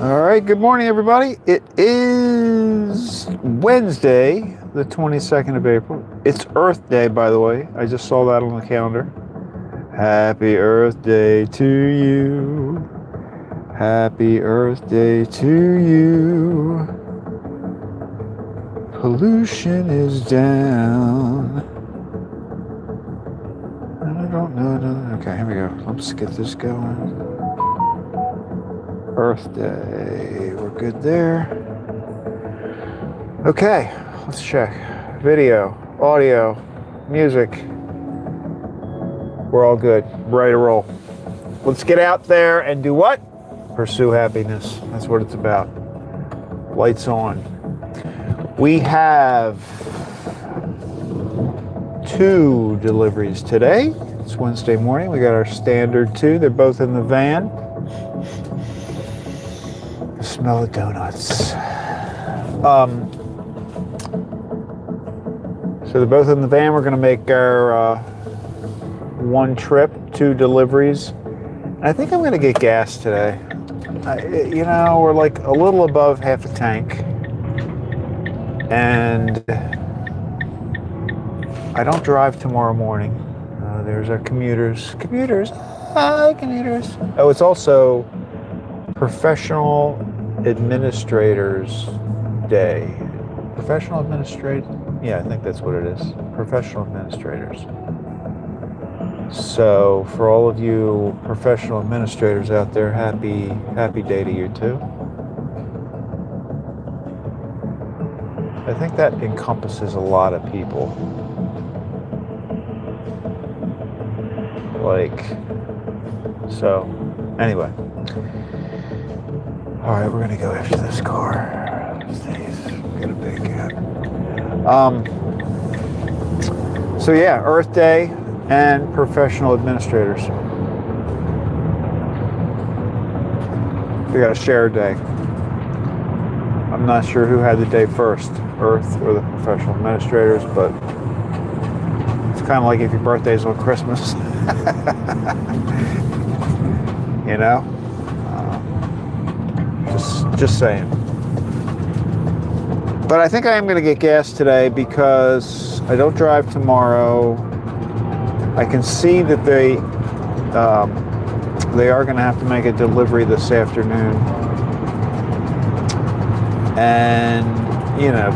All right, good morning, everybody. It is Wednesday, the 22nd of April. It's Earth Day, by the way. I just saw that on the calendar. Happy Earth Day to you. Happy Earth Day to you. Pollution is down. I don't know. Okay, here we go. Let's get this going. Earth Day. We're good there. Okay, let's check. Video, audio, music. We're all good. Ready to roll. Let's get out there and do what? Pursue happiness. That's what it's about. Lights on. We have 2 deliveries today. It's Wednesday morning. We got our standard 2. They're both in the van. Smell of donuts. So they're both in the van. We're going to make our one trip, 2 deliveries. And I think I'm going to get gas today. We're like a little above half a tank. And I don't drive tomorrow morning. There's our commuters. Hi, commuters. Oh, it's also Professional Administrators Day. Professional Administrator? Yeah, I think that's what it is. Professional Administrators. So for all of you professional administrators out there, happy day to you too. I think that encompasses a lot of people. Anyway. All right, we're gonna go after this car. Get a big gap. Earth Day and professional administrators. We got a shared day. I'm not sure who had the day first, Earth or the professional administrators, but it's kind of like if your birthday's on Christmas. You know? Just saying. But I think I am going to get gas today because I don't drive tomorrow. I can see that they are going to have to make a delivery this afternoon. And,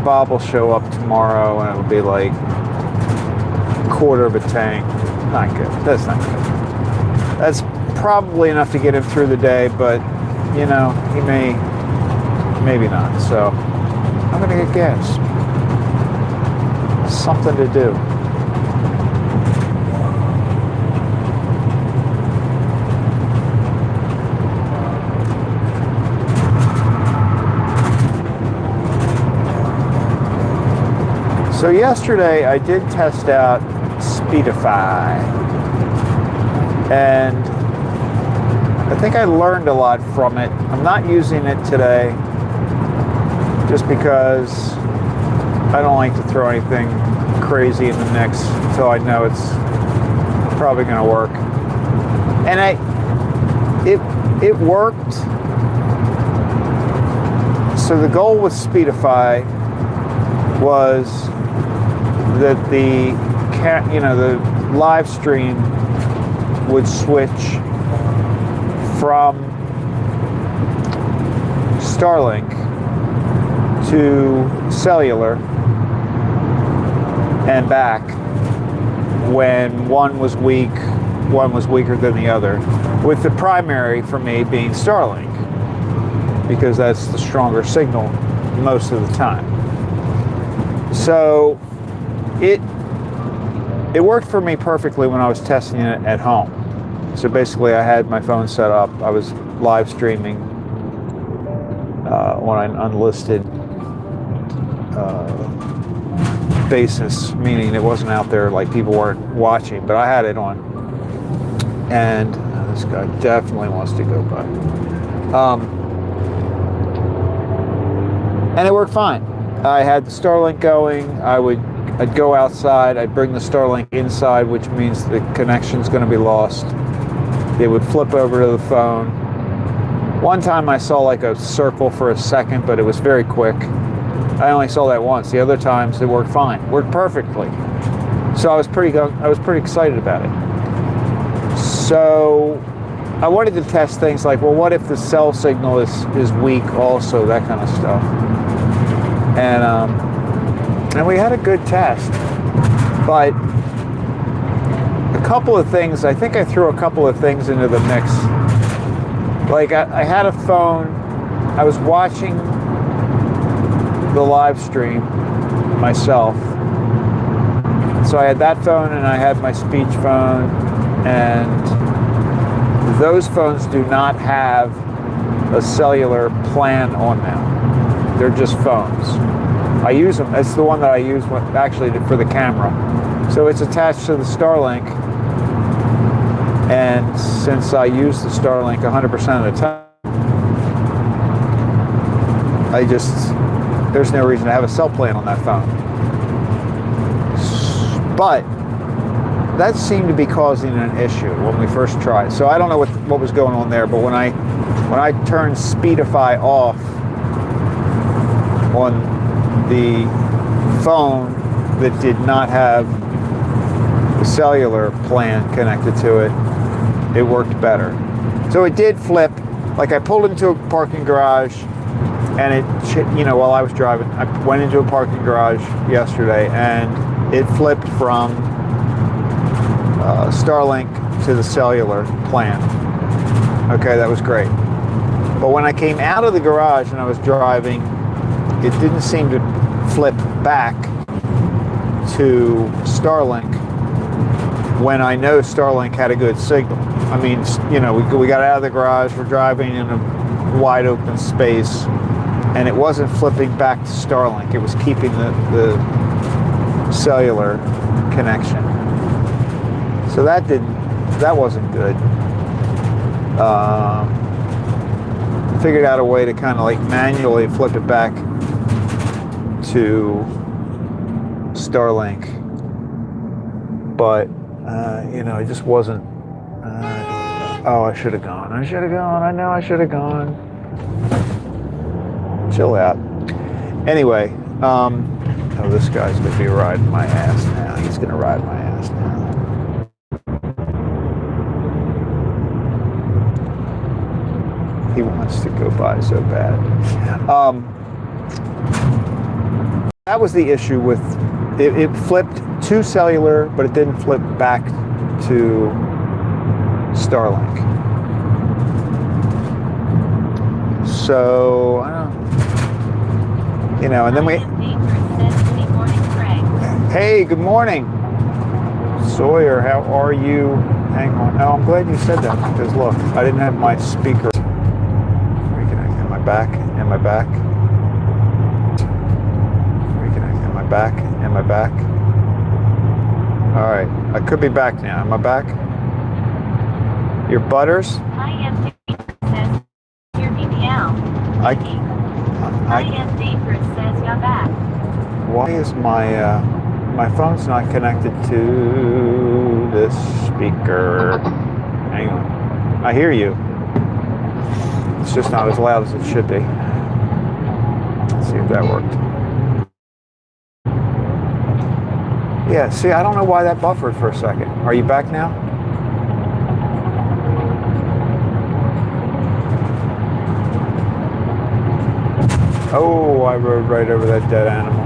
Bob will show up tomorrow and it'll be like a quarter of a tank. Not good. That's not good. That's probably enough to get him through the day, but, he maybe not. So I'm going to get gas. Something to do. So yesterday I did test out Speedify, and I think I learned a lot from it. I'm not using it today just because I don't like to throw anything crazy in the mix until I know it's probably going to work. And it worked. So the goal with Speedify was that the live stream would switch from Starlink to cellular and back when one was weak, one was weaker than the other, with the primary for me being Starlink because that's the stronger signal most of the time. So it worked for me perfectly when I was testing it at home. So basically I had my phone set up, I was live streaming on an unlisted basis, meaning it wasn't out there like people weren't watching, but I had it on. And this guy definitely wants to go by. And it worked fine. I had the Starlink going. I'd go outside. I'd bring the Starlink inside, which means the connection's going to be lost. It would flip over to the phone, One time I saw like a circle for a second, but it was very quick. I only saw that once. The other times it worked fine, worked perfectly. So I was pretty excited about it. So I wanted to test things like, well, what if the cell signal is weak also, that kind of stuff. And we had a good test. But a couple of things, I think I threw a couple of things into the mix. Like I had a phone, I was watching the live stream myself. So I had that phone and I had my speech phone, and those phones do not have a cellular plan on them. They're just phones. I use them. It's the one that I use actually for the camera. So it's attached to the Starlink, and since I use the Starlink 100% of the time, there's no reason to have a cell plan on that phone. But that seemed to be causing an issue when we first tried. So I don't know what was going on there, but when I turned Speedify off on the phone that did not have the cellular plan connected to it, it worked better. So it did flip. Like I pulled into a parking garage, and it, while I was driving, I went into a parking garage yesterday, and it flipped from Starlink to the cellular plan. Okay, that was great. But when I came out of the garage and I was driving, it didn't seem to flip back to Starlink when I know Starlink had a good signal. I mean, we got out of the garage, we're driving in a wide open space, and it wasn't flipping back to Starlink. It was keeping the cellular connection. So that wasn't good. Figured out a way to kind of like manually flip it back to Starlink, but it just wasn't. I should have gone. I know I should have gone. Chill out. Anyway, this guy's gonna be riding my ass now. He's gonna ride my ass now. He wants to go by so bad. That was the issue with it. It flipped to cellular, but it didn't flip back to Starlink. So I don't know. And then we. Hey, good morning, Sawyer. How are you? Hang on. Oh, I'm glad you said that, because look, I didn't have my speaker. Reconnect. Am I back? Am I back? Reconnect. Am I back? Am I back? All right. I could be back now. Am I back? Your butters? I am says your BBL. I am dangerous says you're back. Why is my phone's not connected to this speaker? Hang on. I hear you. It's just not as loud as it should be. Let's see if that worked. Yeah, see, I don't know why that buffered for a second. Are you back now? Oh, I rode right over that dead animal.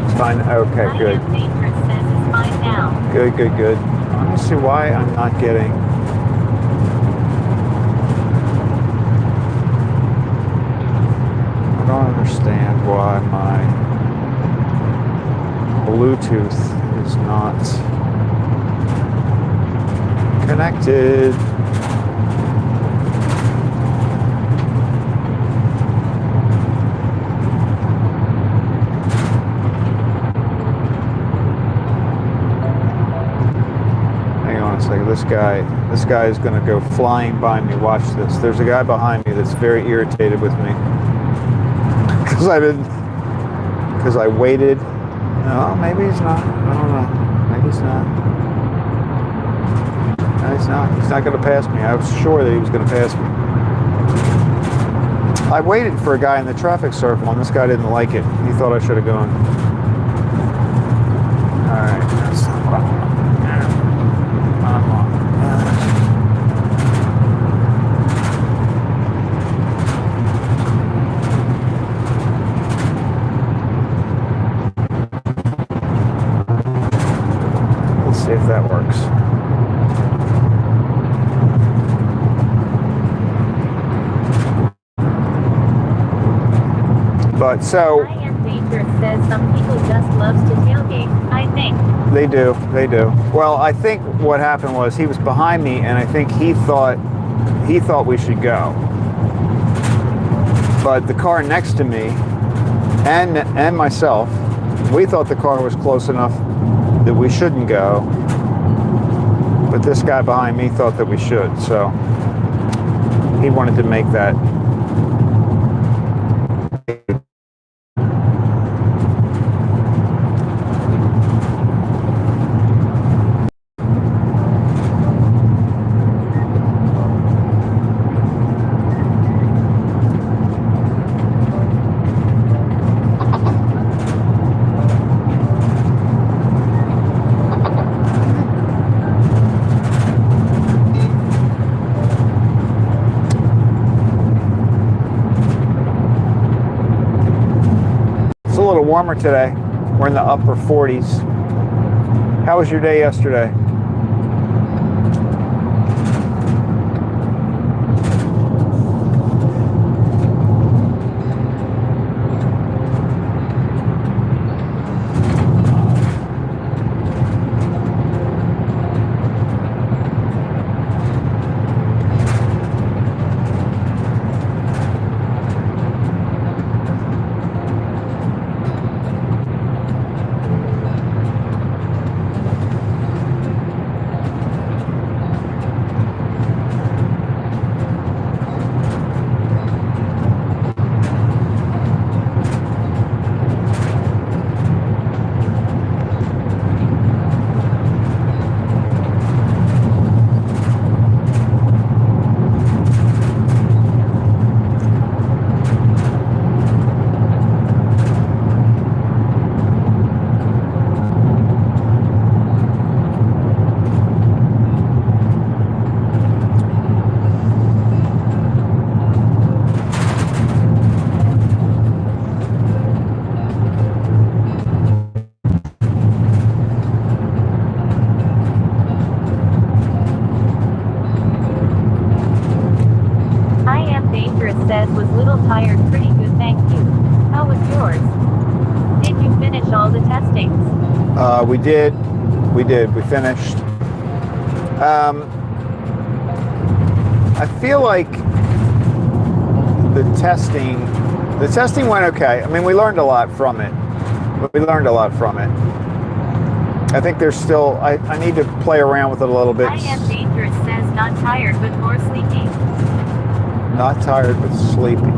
It's fine. Okay, good. Good. Let me see why I'm not getting. I don't understand why my Bluetooth is not connected. Hang on a second. This guy is going to go flying by me. Watch this. There's a guy behind me that's very irritated with me because because I waited. No, maybe he's not. I don't know. Maybe he's not. No, he's not. He's not going to pass me. I was sure that he was going to pass me. I waited for a guy in the traffic circle, and this guy didn't like it. He thought I should have gone. All right, that's not what I want. Let's see if that works. But so I am dangerous says some people just loves to tailgate. I think they do. Well, I think what happened was he was behind me, and I think he thought we should go. But the car next to me and myself, we thought the car was close enough that we shouldn't go. But this guy behind me thought that we should, so he wanted to make that. Warmer today. We're in the upper 40s. How was your day yesterday? says was little tired. Pretty good, thank you. How was yours? Did you finish all the testings? We did. We finished. I feel like the testing went okay. I mean, we learned a lot from it. I think there's still, I need to play around with it a little bit. I am dangerous says not tired but more sleepy. Not tired but sleepy.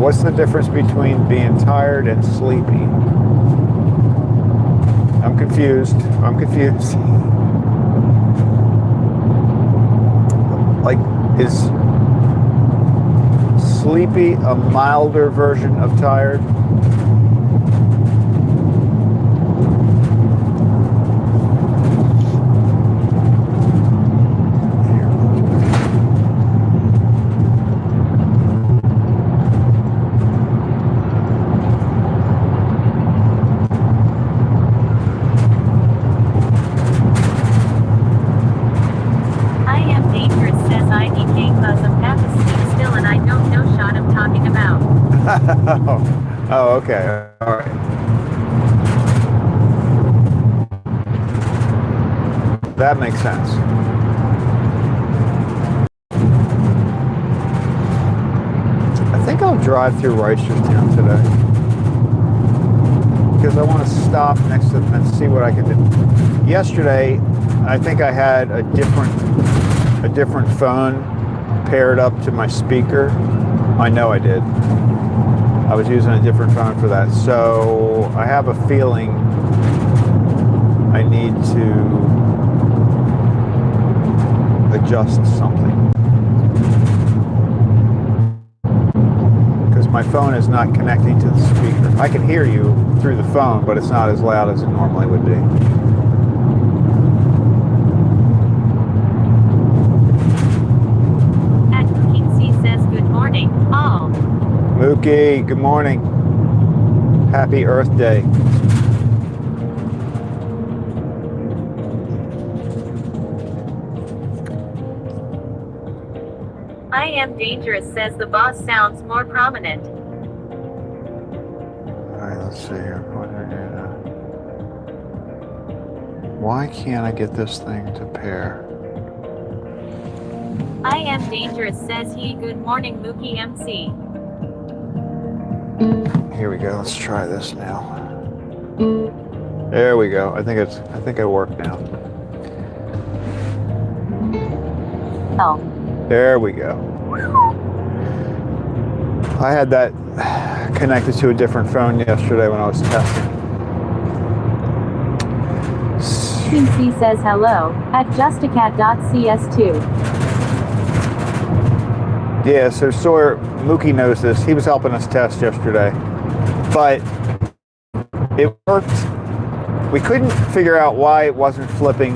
What's the difference between being tired and sleepy? I'm confused. Like, is sleepy a milder version of tired? Oh, okay. All right. That makes sense. I think I'll drive through Reisterstown today because I want to stop next to them and see what I can do. Yesterday, I think I had a different phone paired up to my speaker. I know I did. I was using a different phone for that. So I have a feeling I need to adjust something. Because my phone is not connecting to the speaker. I can hear you through the phone, but it's not as loud as it normally would be. At Cookie says good morning, all. Mookie, good morning. Happy Earth Day. I am dangerous says the boss sounds more prominent. Alright, let's see here. Why can't I get this thing to pair? I am dangerous says he. Good morning Mookie MC. Here we go. Let's try this now. There we go. I think it worked now. Oh. There we go. I had that connected to a different phone yesterday when I was testing. King C says hello at justacat.cs2. Yeah, so Sawyer, Mookie knows this. He was helping us test yesterday. But it worked. We couldn't figure out why it wasn't flipping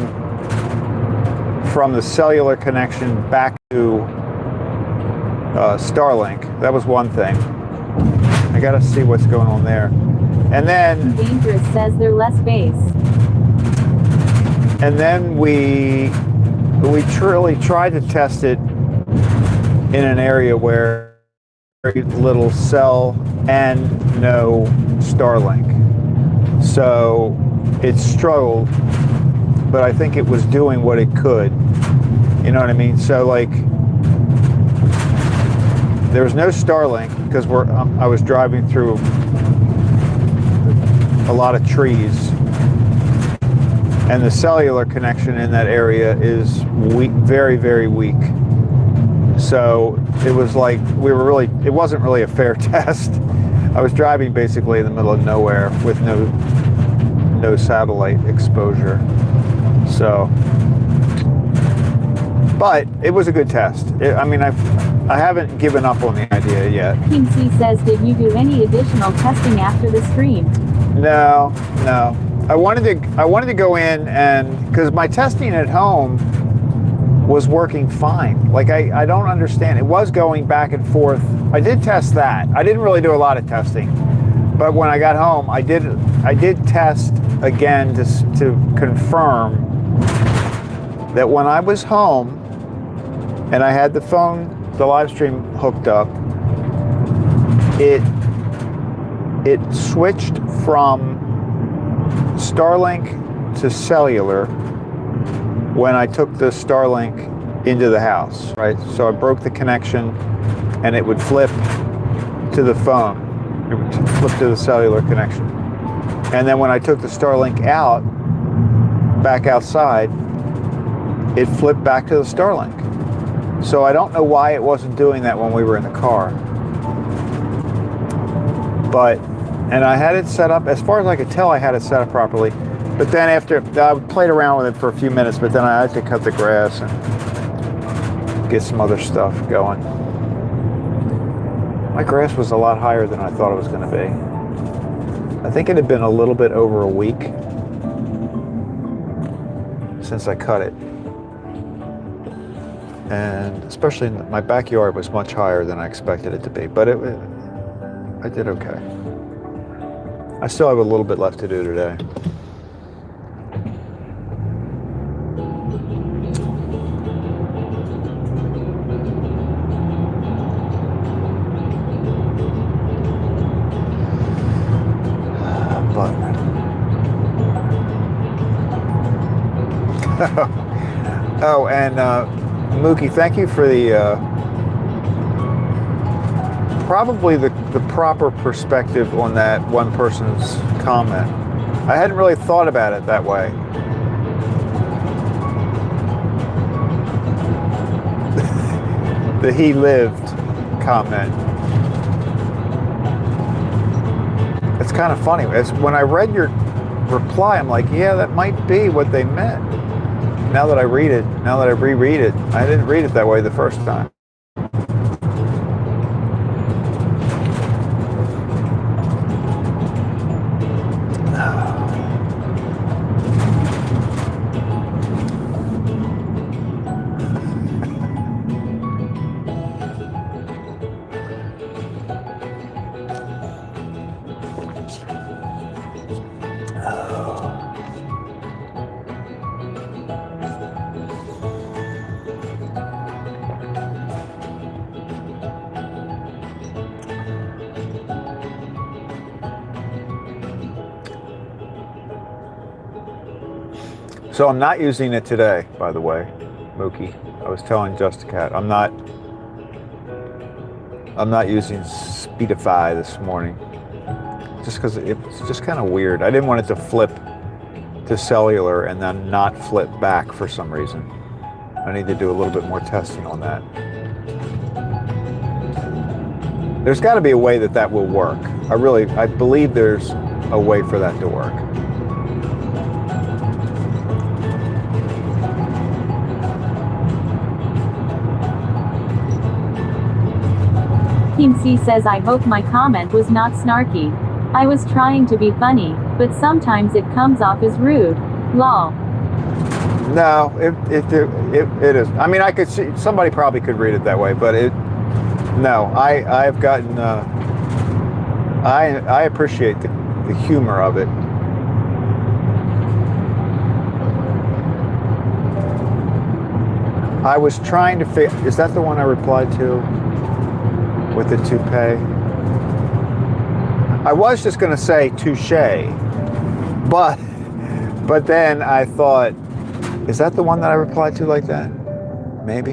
from the cellular connection back to Starlink. That was one thing. I gotta see what's going on there. And then Dangerous says they're less bass. And then we truly tried to test it in an area where very little cell and no Starlink. So it struggled, but I think it was doing what it could. You know what I mean? So like, there was no Starlink because I was driving through a lot of trees, and the cellular connection in that area is weak, very, very weak. So it was like it wasn't really a fair test. I was driving basically in the middle of nowhere with no satellite exposure. So, but it was a good test. I haven't given up on the idea yet. King C says, did you do any additional testing after the stream? No. I wanted to go in, and because my testing at home was working fine. Like I don't understand. It was going back and forth. I did test that. I didn't really do a lot of testing, but when I got home, I did test again to confirm that when I was home and I had the live stream hooked up, it switched from Starlink to cellular when I took the Starlink into the house, right? So I broke the connection and it would flip to the phone. It would flip to the cellular connection. And then when I took the Starlink out, back outside, it flipped back to the Starlink. So I don't know why it wasn't doing that when we were in the car. And I had it set up, as far as I could tell, I had it set up properly. But then after, I played around with it for a few minutes, but then I had to cut the grass and get some other stuff going. My grass was a lot higher than I thought it was going to be. I think it had been a little bit over a week since I cut it. And especially in my backyard was much higher than I expected it to be, but I did okay. I still have a little bit left to do today. Oh, and Mookie, thank you for the probably the proper perspective on that one person's comment. I hadn't really thought about it that way. The "he lived" comment. kind of funny. When I read your reply, I'm like, yeah, that might be what they meant. Now that I read it, now that I reread it, I didn't read it that way the first time. So I'm not using it today, by the way, Mookie. I was telling Justicat, I'm not using Speedify this morning, just because it's just kind of weird. I didn't want it to flip to cellular and then not flip back for some reason. I need to do a little bit more testing on that. There's got to be a way that will work. I believe there's a way for that to work. Team C says, I hope my comment was not snarky. I was trying to be funny, but sometimes it comes off as rude. Lol. No, it is. I mean, I could see somebody probably could read it that way, but no. I've gotten. I appreciate the humor of it. I was trying to figure. Is that the one I replied to? With the toupee. I was just going to say touche, but then I thought, is that the one that I replied to like that? Maybe?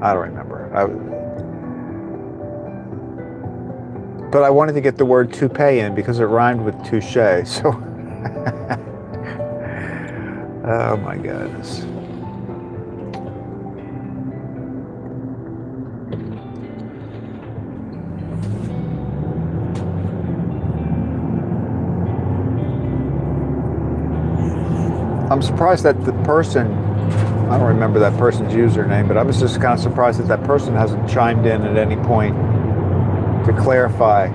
I don't remember. But I wanted to get the word toupee in because it rhymed with touche, so. Oh my goodness. I'm surprised that the person, I don't remember that person's username, but I was just kind of surprised that that person hasn't chimed in at any point to clarify.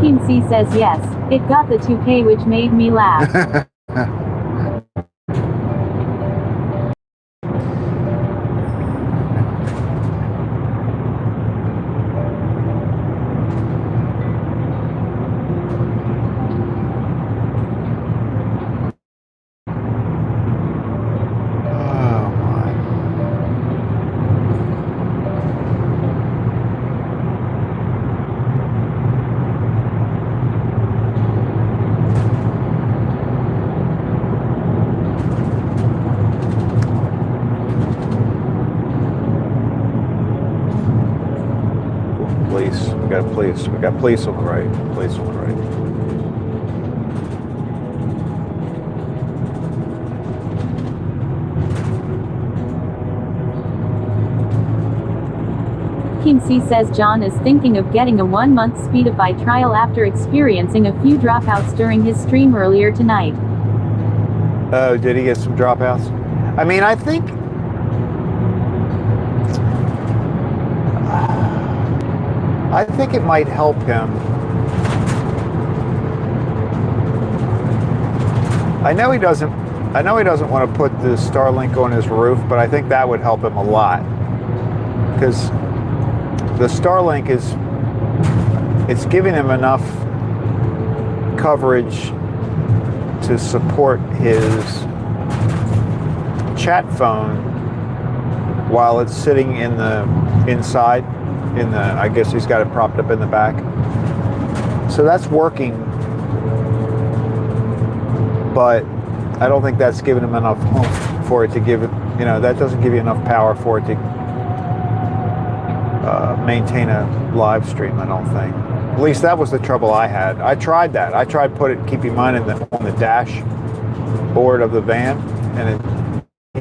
Team C says yes, it got the 2K, which made me laugh. We got police on the right. Police on the right. Team C says John is thinking of getting a 1-month Speedify trial after experiencing a few dropouts during his stream earlier tonight. Oh, did he get some dropouts? I mean, I think it might help him. I know he doesn't want to put the Starlink on his roof, but I think that would help him a lot. Because the Starlink it's giving him enough coverage to support his chat phone while it's sitting inside. I guess he's got it propped up in the back. So that's working, but I don't think that's giving him enough oomph for it to give it, that doesn't give you enough power for it to maintain a live stream, I don't think. At least that was the trouble I had. I tried that. I tried keeping mine on the dashboard of the van,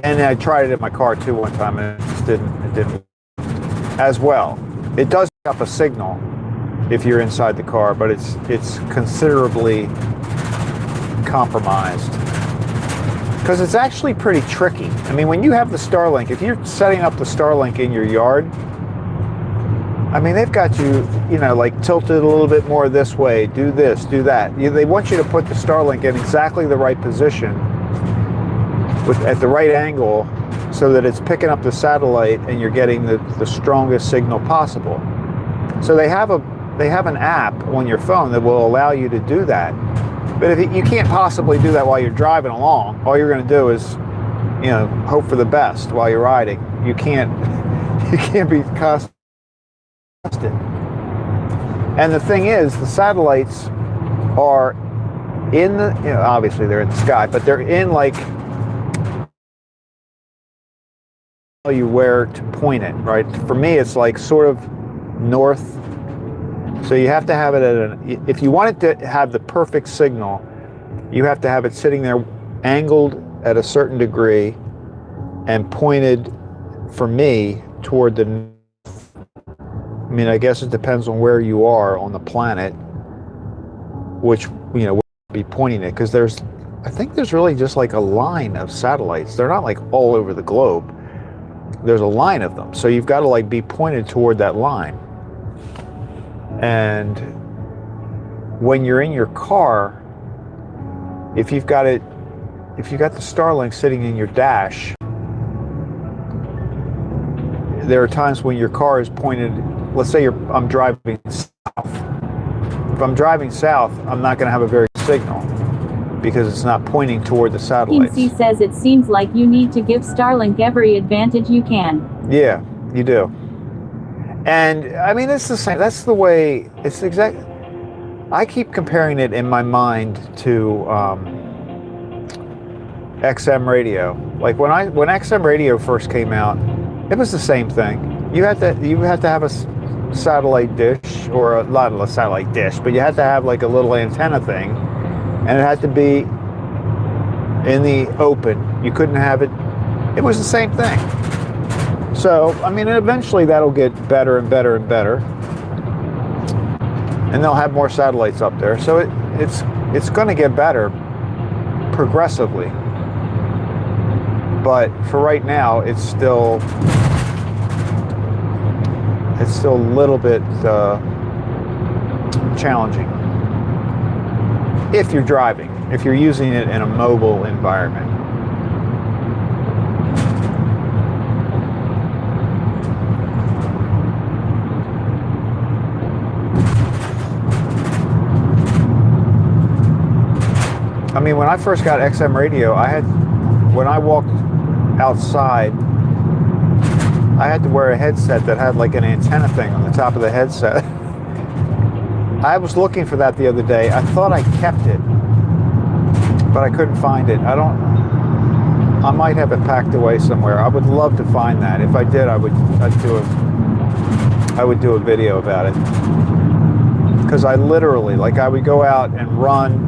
and I tried it in my car too one time, and it didn't as well. It does pick up a signal, if you're inside the car, but it's considerably compromised. Because it's actually pretty tricky. I mean, when you have the Starlink, if you're setting up the Starlink in your yard, I mean, they've got you, like tilted a little bit more this way, do this, do that. They want you to put the Starlink in exactly the right position at the right angle so that it's picking up the satellite and you're getting the strongest signal possible. So they have an app on your phone that will allow you to do that. But if you can't possibly do that while you're driving along, all you're going to do is, hope for the best while you're riding. You can't be constant. And the thing is, the satellites are in the, obviously they're in the sky, but they're in like, tell you where to point it, right? For me, it's like sort of north. So you have to have it if you want it to have the perfect signal, you have to have it sitting there angled at a certain degree and pointed, for me, toward the north. I mean, I guess it depends on where you are on the planet, which, would be pointing it, because I think there's really just like a line of satellites. They're not like all over the globe. There's a line of them. So you've got to like be pointed toward that line. And when you're in your car, if you've got the Starlink sitting in your dash, there are times when your car is pointed. Let's say I'm driving south. If I'm driving south, I'm not going to have a very good signal because it's not pointing toward the satellites. Team C says it seems like you need to give Starlink every advantage you can. Yeah, you do. And I mean, it's the same. That's the way. It's exactly. I keep comparing it in my mind to XM radio. Like when XM radio first came out, it was the same thing. You had to have a satellite dish, or not a satellite dish, but you had to have like a little antenna thing, and it had to be in the open. You couldn't have it. It was the same thing. So, I mean, eventually that'll get better and better and better, and they'll have more satellites up there. So it's going to get better progressively. But for right now, it's still a little bit challenging if you're driving, if you're using it in a mobile environment. I mean, when I first got XM radio, when I walked outside, I had to wear a headset that had like an antenna thing on the top of the headset. I was looking for that the other day. I thought I kept it, but I couldn't find it. I might have it packed away somewhere. I would love to find that. If I did, I would do a video about it. Because I literally, like, I would go out and run,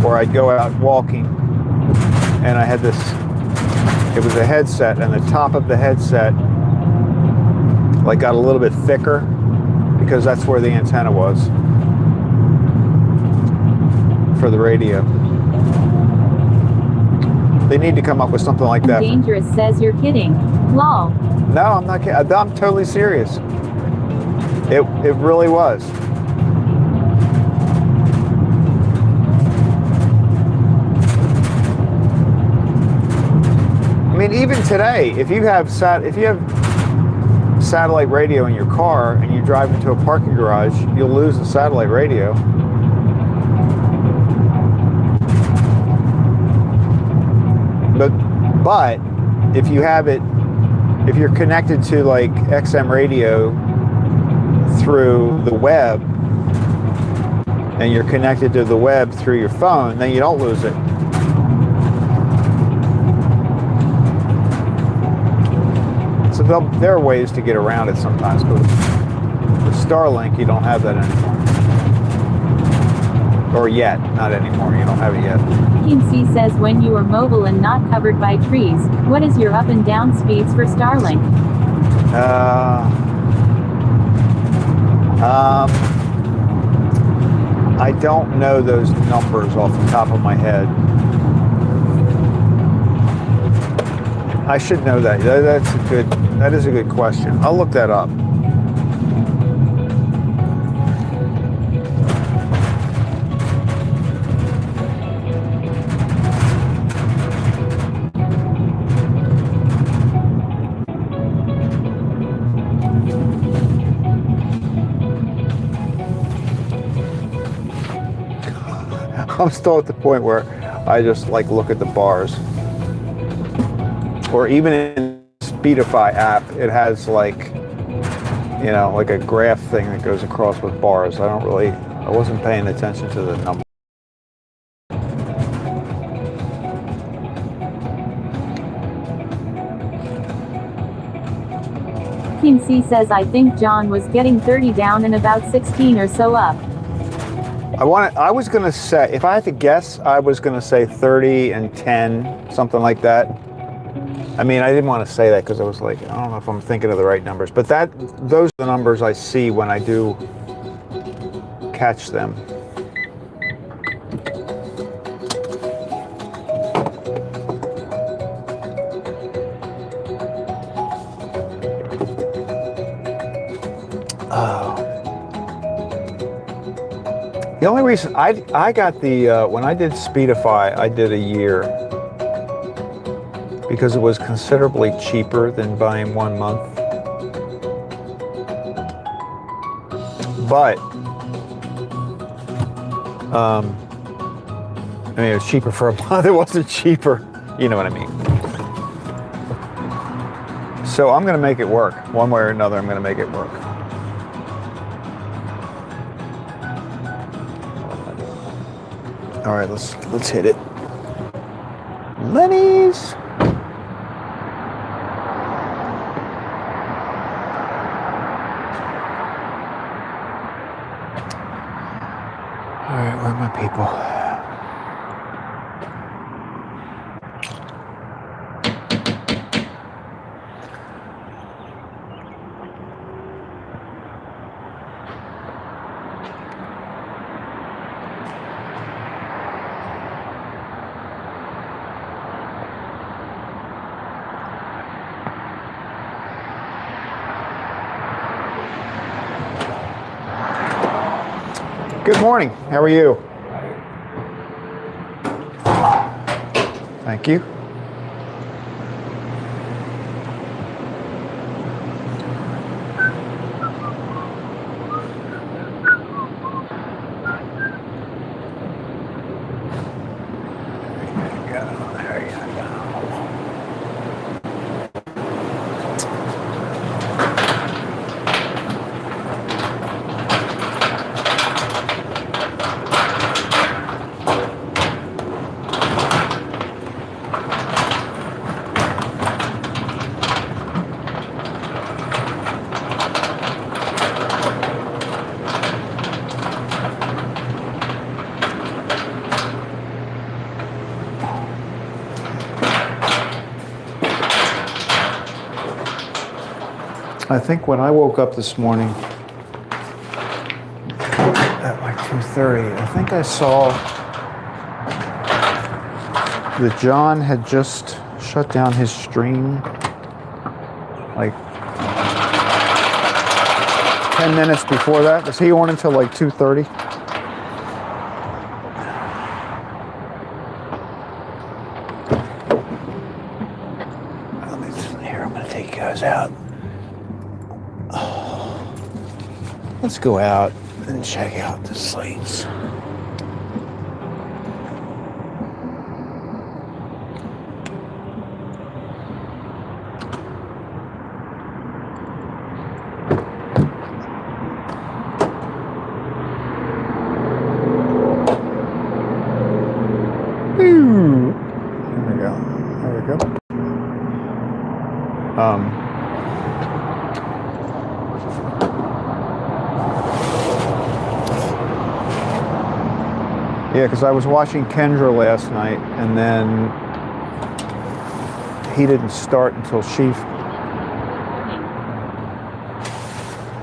or I'd go out walking, and I had this, it was a headset, and the top of the headset like got a little bit thicker because that's where the antenna was for the radio. They need to come up with something like that. Dangerous says you're kidding. Lol. No, I'm not kidding. I'm totally serious. It really was. I mean, even today, if you have satellite radio in your car and you drive into a parking garage, you'll lose the satellite radio. But if you have it, if you're connected to like XM radio through the web, and you're connected to the web through your phone, then you don't lose it. So there are ways to get around it sometimes, but with Starlink, you don't have that anymore. Or yet, not anymore, you don't have it yet. Team C says when you are mobile and not covered by trees, what is your up and down speeds for Starlink? I don't know those numbers off the top of my head. I should know that. That is a good question. I'll look that up. I'm still at the point where I just like look at the bars. Or even in Speedify app, it has like, you know, like a graph thing that goes across with bars. I wasn't paying attention to the number. Team C says I think John was getting 30 down and about 16 or so up. I was gonna say, if I had to guess, I was gonna say 30 and 10, something like that. I mean, I didn't want to say that because I was like, I don't know if I'm thinking of the right numbers, but those are the numbers I see when I do catch them. The only reason I got the, when I did Speedify, I did a year because it was considerably cheaper than buying 1 month. But, I mean, it was cheaper for a month. It wasn't cheaper. You know what I mean? So I'm going to make it work. One way or another, I'm going to make it work. All right, let's hit it. Lenny's. All right, where are my people? Good morning. How are you? Thank you. I think when I woke up this morning at like 2:30, I think I saw that John had just shut down his stream like 10 minutes before that. Was he on until like 2:30? Here, I'm gonna take you guys out. Let's go out and check out the slates. There we go. Yeah, because I was watching Kendra last night, and then he didn't start until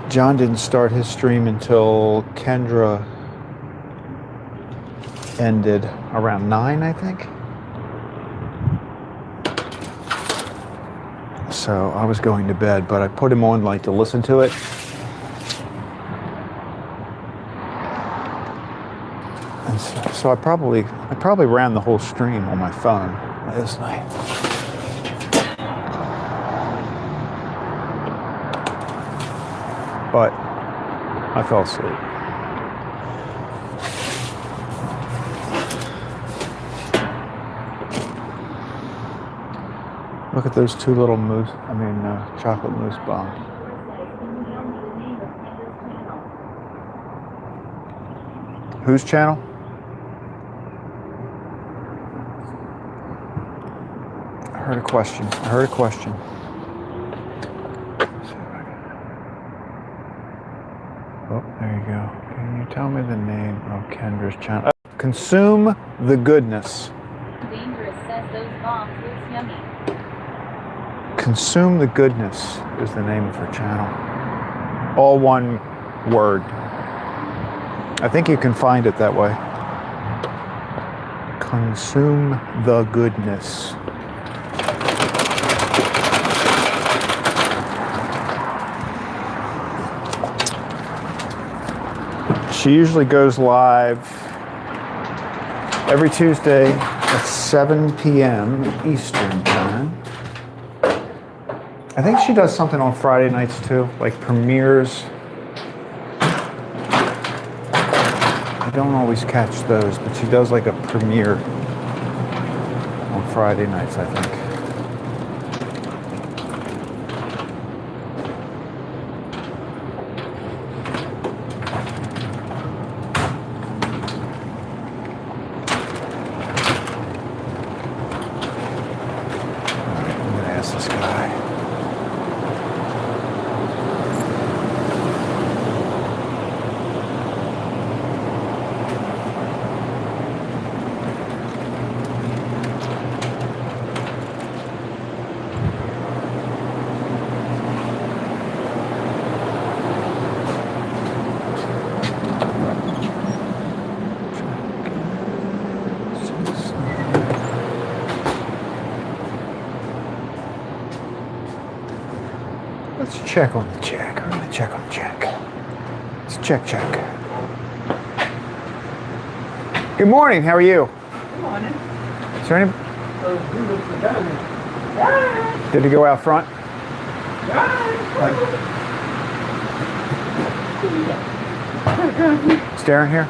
John didn't start his stream until Kendra ended around 9, I think. So I was going to bed, but I put him on like to listen to it. And so I probably ran the whole stream on my phone last night. But I fell asleep. Look at those two little chocolate mousse bombs. Whose channel? I heard a question. Oh, there you go. Can you tell me the name of Kendra's channel? Consume the Goodness. Dangerous says those bombs looks yummy. Consume the Goodness is the name of her channel. All one word. I think you can find it that way. Consume the Goodness. She usually goes live every Tuesday at 7 p.m. Eastern Time. I think she does something on Friday nights too, like premieres. I don't always catch those, but she does like a premiere on Friday nights, I think. Let's check on the check. We're going to check on the check. Let's check. Good morning. How are you? Good morning. Is there any... Did he go out front? Is Darren here?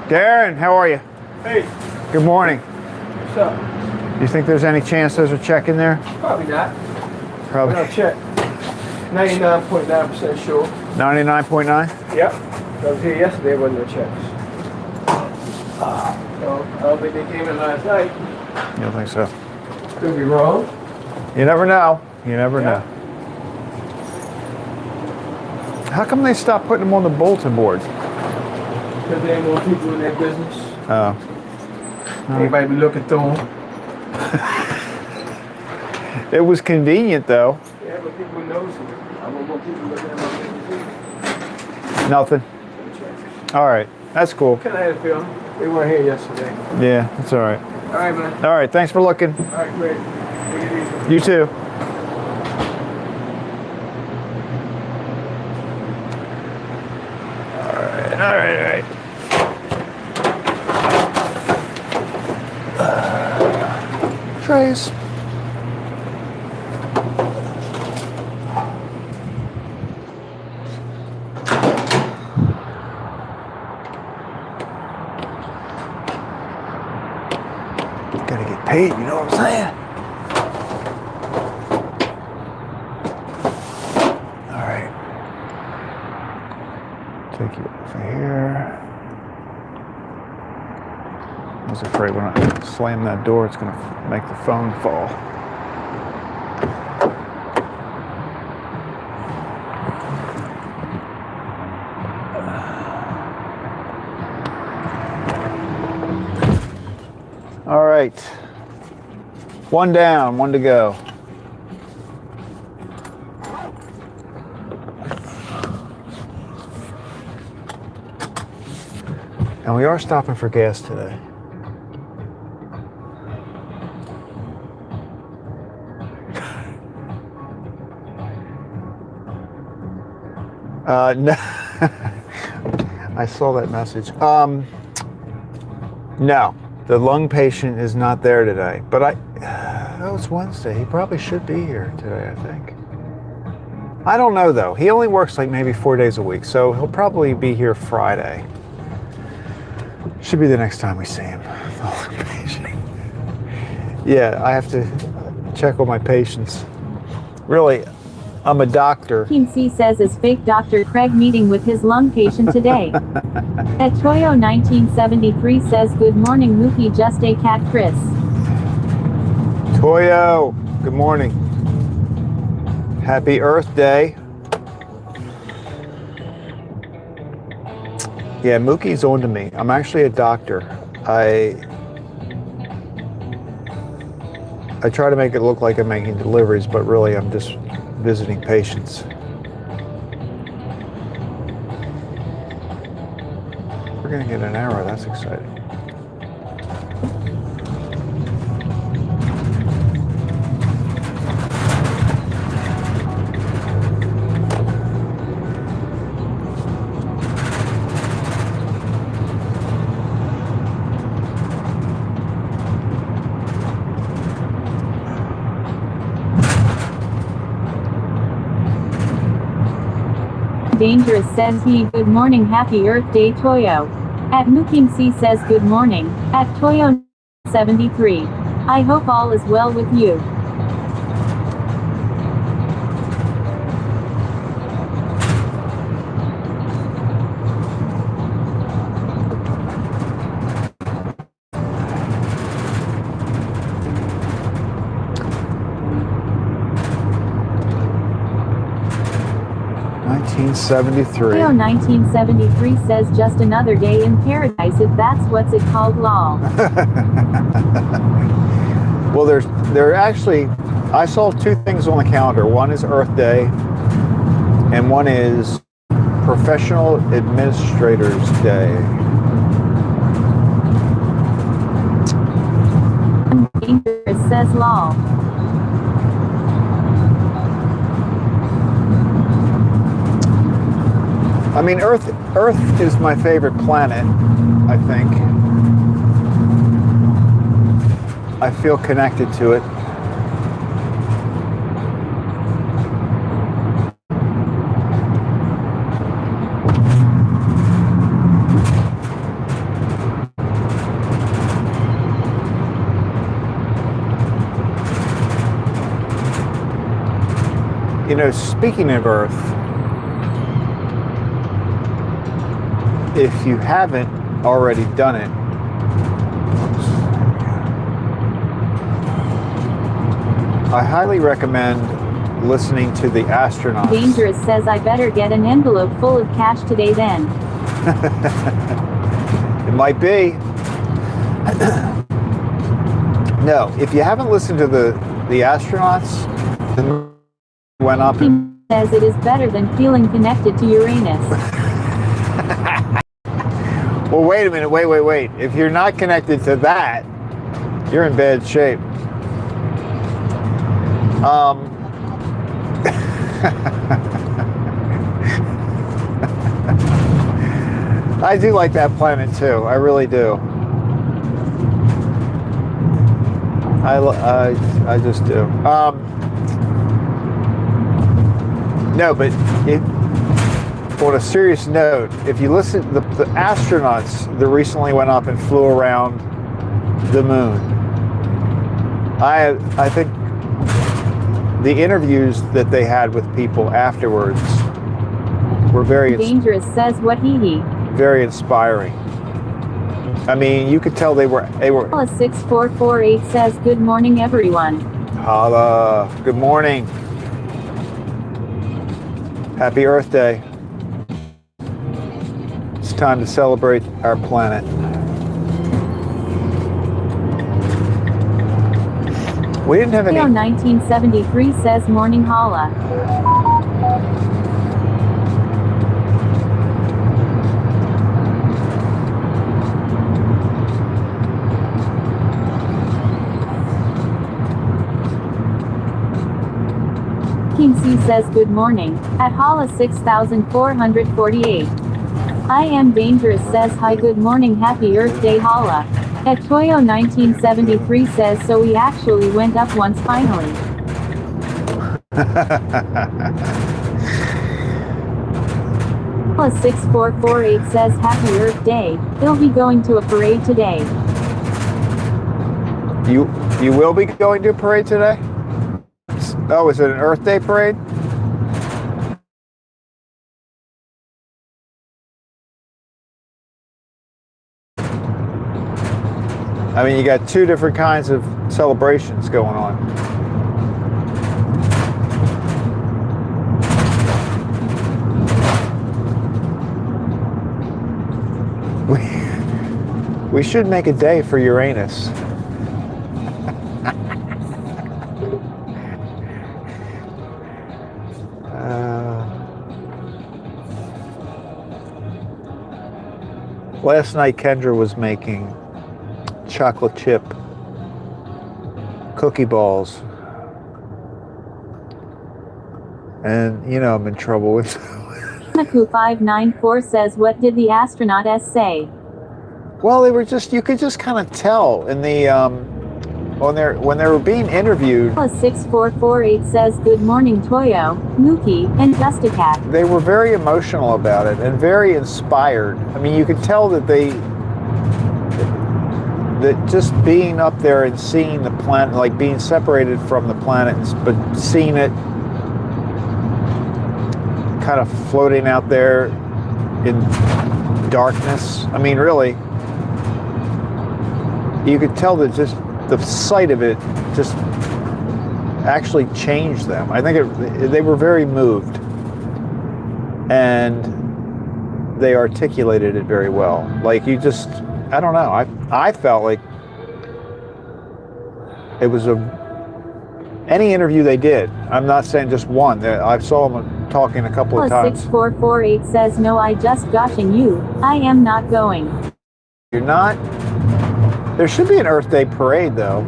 Darren, how are you? Hey, Good morning. what's up? You think there's any chance there's a check in there? Probably not. Probably. No check. 99.9% sure. 99.9? Yep. I was here yesterday, wasn't no checks. So, I don't think they came in last night. You don't think so? Could be wrong. You never know. You never know. How come they stopped putting them on the bulletin board? Because there ain't more people in their business. Oh. Anybody be looking through them. It was convenient though. Yeah, but people knows it. I don't want people looking at my business. Nothing. All right. That's cool. Kind of had a feeling. They weren't here yesterday. Yeah, that's all right. All right, man. All right. Thanks for looking. All right, great. Take it easy. You too. All right. Trays. Gotta get paid, you know what I'm saying? All right. Take you over here. I was afraid when I slam that door, it's gonna make the phone fall. All right. One down, one to go. And we are stopping for gas today. No. I saw that message. No, the lung patient is not there today. But oh, it's Wednesday. He probably should be here today, I think. I don't know though. He only works like maybe 4 days a week, so he'll probably be here Friday. Should be the next time we see him. The lung patient. Yeah, I have to check on my patients. Really, I'm a doctor. Team C says is fake Dr. Craig meeting with his lung patient today. At Toyo 1973 says good morning Mookie just a cat Chris. Toyo, good morning. Happy Earth Day. Yeah, Mookie's on to me. I'm actually a doctor. I try to make it look like I'm making deliveries, but really I'm just visiting patients. We're gonna get an arrow, that's exciting. Dangerous says he good morning happy Earth Day Toyo. At Mookim C says good morning. At Toyo 73. I hope all is well with you. Toyo 1973 says just another day in paradise if that's what's it called law. Well, there actually, I saw two things on the calendar. One is Earth Day, and one is Professional Administrators Day. Dangerous says law. I mean, Earth is my favorite planet, I think. I feel connected to it. You know, speaking of Earth, if you haven't already done it, I highly recommend listening to the astronauts. Dangerous says I better get an envelope full of cash today then. It might be. No, if you haven't listened to the astronauts, then went up He says it is better than feeling connected to Uranus. Well, wait a minute, wait. If you're not connected to that, you're in bad shape. I do like that planet too. I really do. I just do. No, but on a serious note, if you listen, the astronauts that recently went up and flew around the moon, I think the interviews that they had with people afterwards were very Dangerous says what he. Very inspiring. I mean, you could tell they were. 6448 says good morning everyone. Holla. Good morning. Happy Earth Day. It's time to celebrate our planet. We didn't have any. 1973 says morning holla. says good morning. At Hala 6448. I am dangerous says hi good morning happy Earth Day Hala. At Toyo 1973 says so we actually went up once finally. Hala 6448 says happy Earth Day. He'll be going to a parade today. You will be going to a parade today? Oh, is it an Earth Day parade? I mean, you got two different kinds of celebrations going on. We should make a day for Uranus. Last night Kendra was making chocolate chip cookie balls. And, you know, I'm in trouble with Naku594 says what did the astronaut say? Well, they were just, you could just kind of tell in the, when they were being interviewed. 6448 says good morning Toyo, Mookie, and Justicat. They were very emotional about it and very inspired. I mean, you could tell that that just being up there and seeing the planet, like being separated from the planet, but seeing it kind of floating out there in darkness. I mean, really, you could tell that just the sight of it just actually changed them. I think they were very moved, and they articulated it very well. Like, you just, I don't know, I felt like it was any interview they did. I'm not saying just one. I saw them talking a couple of times. 6448 says no, I just goshing you. I am not going. You're not? There should be an Earth Day parade, though.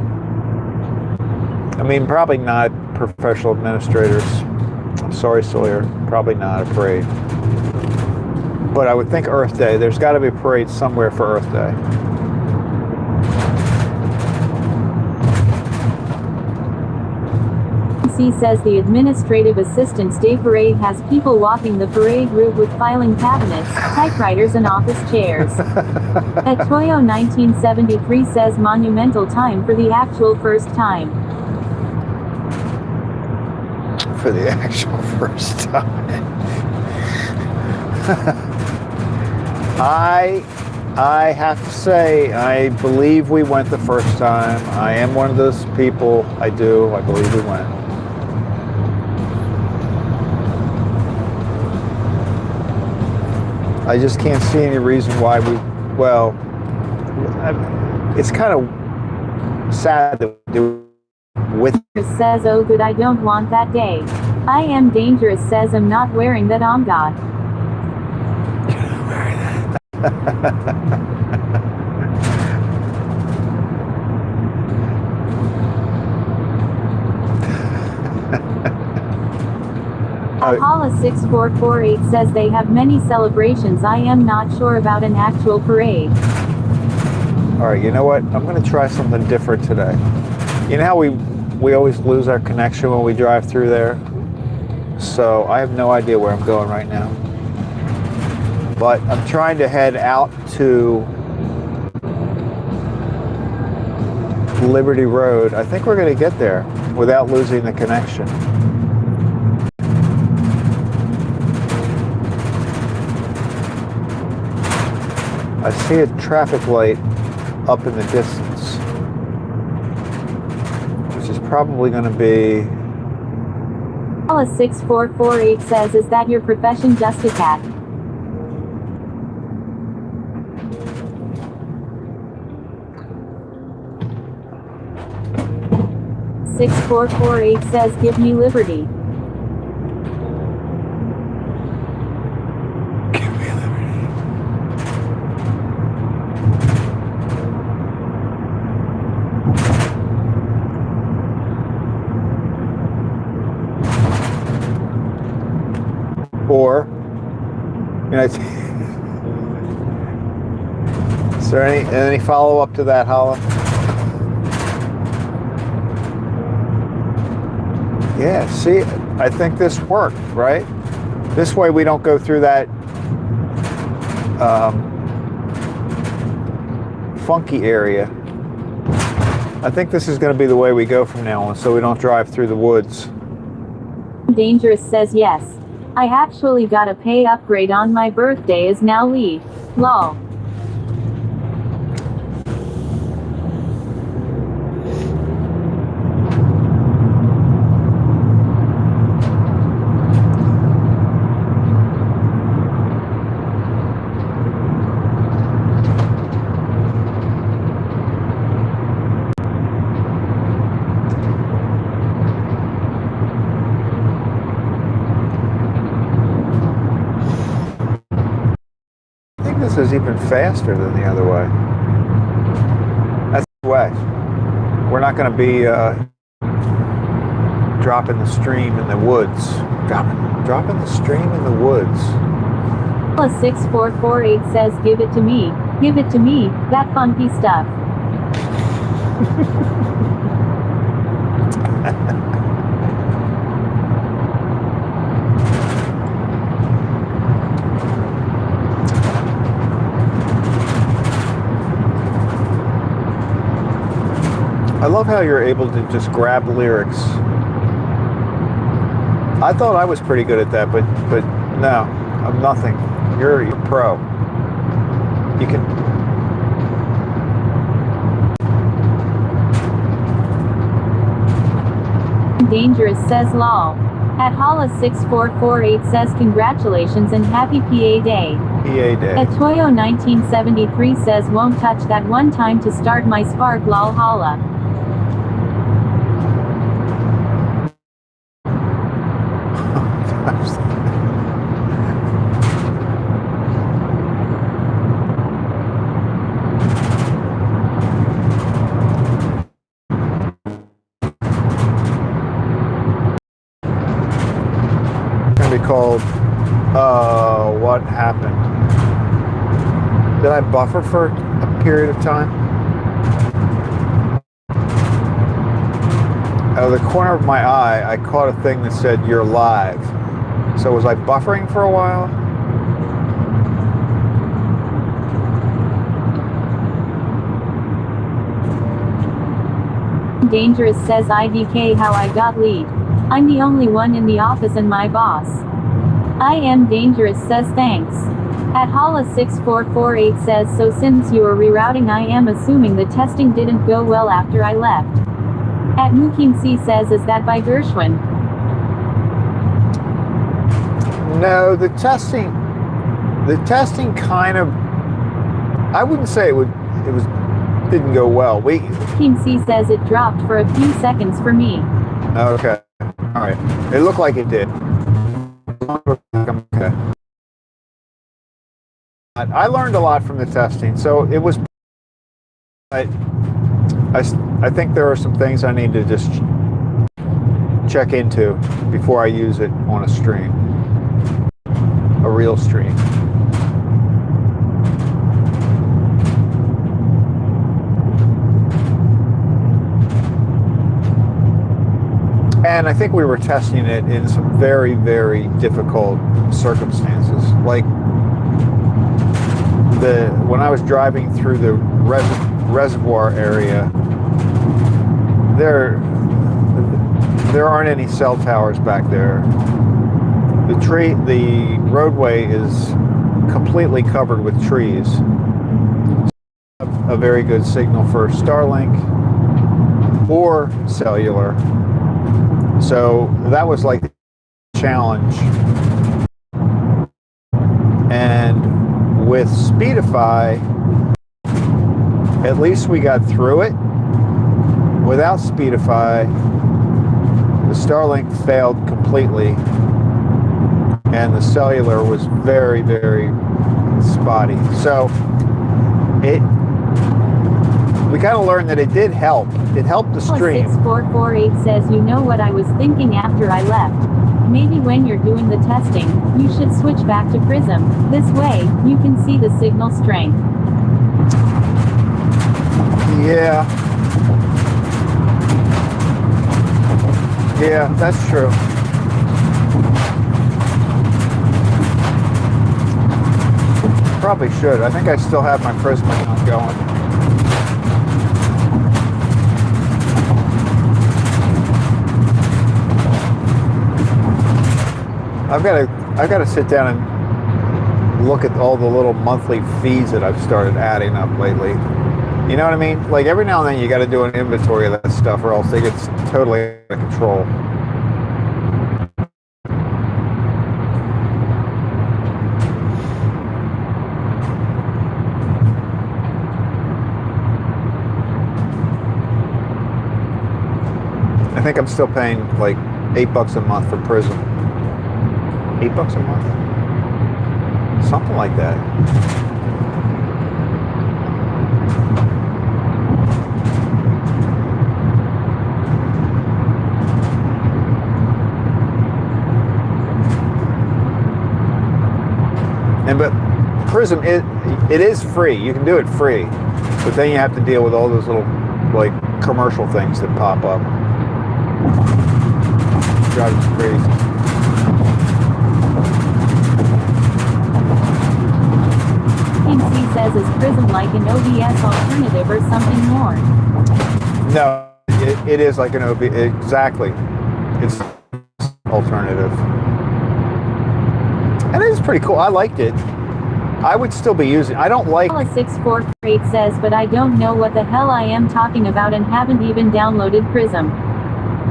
I mean, probably not professional administrators. Sorry, Sawyer. Probably not a parade. But I would think Earth Day. There's got to be a parade somewhere for Earth Day. C says the Administrative Assistants Day Parade has people walking the parade route with filing cabinets, typewriters, and office chairs. At Toyo 1973 says monumental time for the actual first time. For the actual first time. I have to say, I believe we went the first time. I am one of those people. I believe we went. I just can't see any reason why it's kind of sad that we do with. Says oh good, I don't want that day. I am dangerous says I'm not wearing that on God. Hala 6448 says they have many celebrations. I am not sure about an actual parade. All right, you know what? I'm going to try something different today. You know how we always lose our connection when we drive through there? So I have no idea where I'm going right now. But I'm trying to head out to Liberty Road. I think we're going to get there without losing the connection. I see a traffic light up in the distance, which is probably going to be... Hala 6448 says, is that your profession, Justicat? (6448) says, give me liberty. Or, you know, is there any follow up to that, Hala? Yeah, see, I think this worked, right? This way we don't go through that funky area. I think this is going to be the way we go from now on, so we don't drive through the woods. Dangerous says yes. I actually got a pay upgrade on my birthday is now leave. Lol. This is even faster than the other way. That's the way. We're not going to be dropping the stream in the woods. Dropping the stream in the woods. 6448 says give it to me. Give it to me, that funky stuff. I love how you're able to just grab lyrics. I thought I was pretty good at that, but no, I'm nothing. You're pro. You can. Dangerous says lol. At Hala 6448 says congratulations and happy PA Day. PA Day. At Toyo 1973 says won't touch that one time to start my spark lol Hala. Called what happened? Did I buffer for a period of time? Out of the corner of my eye, I caught a thing that said you're live. So was I buffering for a while? Dangerous says IDK how I got lead. I'm the only one in the office and my boss. I am Dangerous says thanks. At Hala 6448 says so since you are rerouting I am assuming the testing didn't go well after I left. At Mukim C says is that by Gershwin? No, the testing kind of, I wouldn't say didn't go well. Mukim C says it dropped for a few seconds for me. Okay. All right. It looked like it did. Okay. I learned a lot from the testing, so it was. I think there are some things I need to just check into before I use it on a stream, a real stream. And I think we were testing it in some very, very difficult circumstances. Like when I was driving through the reservoir area, there aren't any cell towers back there. The roadway is completely covered with trees. A very good signal for Starlink or cellular. So that was like the challenge. And with Speedify, at least we got through it. Without Speedify, the Starlink failed completely. And the cellular was very, very spotty. So we kind of learned that it did help. It helped the stream. 6448 says you know what I was thinking after I left. Maybe when you're doing the testing, you should switch back to Prism. This way, you can see the signal strength. Yeah. Yeah, that's true. Probably should. I think I still have my Prism account going. I've got to sit down and look at all the little monthly fees that I've started adding up lately. You know what I mean? Like every now and then you got to do an inventory of that stuff or else it gets totally out of control. I think I'm still paying like $8 a month for Prism. $8 a month? Something like that. But Prism, it is free. You can do it free, but then you have to deal with all those little like commercial things that pop up. Drives me crazy. MC says, is Prism like an OBS alternative or something more? No, it is like an OBS. Exactly. It's alternative. And it is pretty cool. I liked it. I would still be using. I don't like. 6448 says, but I don't know what the hell I am talking about and haven't even downloaded Prism.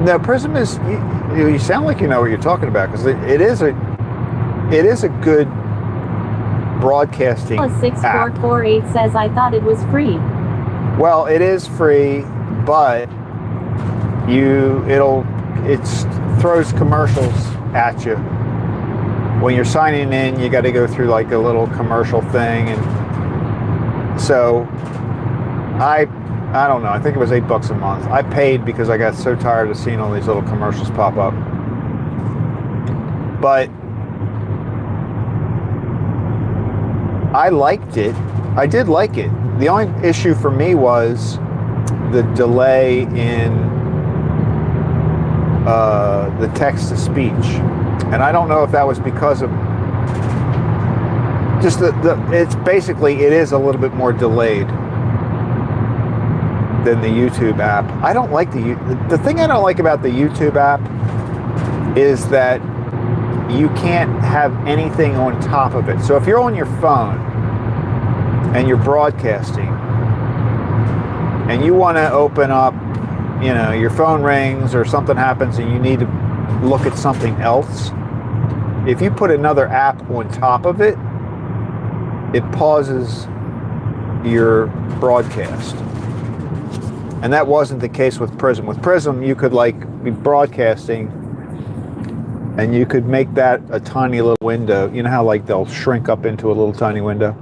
No, Prism is. You sound like you know what you're talking about because it is a good broadcasting 6448 app. says, I thought it was free. Well, it is free, but it throws commercials at you. When you're signing in, you got to go through like a little commercial thing, and so I don't know. I think it was $8 a month. I paid because I got so tired of seeing all these little commercials pop up. But I liked it. I did like it. The only issue for me was the delay in the text-to-speech. And I don't know if that was because of just it is a little bit more delayed than the YouTube app. I don't like the thing I don't like about the YouTube app is that you can't have anything on top of it. So if you're on your phone and you're broadcasting and you want to open up, your phone rings or something happens and you need to look at something else, if you put another app on top of it, it pauses your broadcast. And that wasn't the case with Prism. With Prism, you could be broadcasting and you could make that a tiny little window. You know how they'll shrink up into a little tiny window?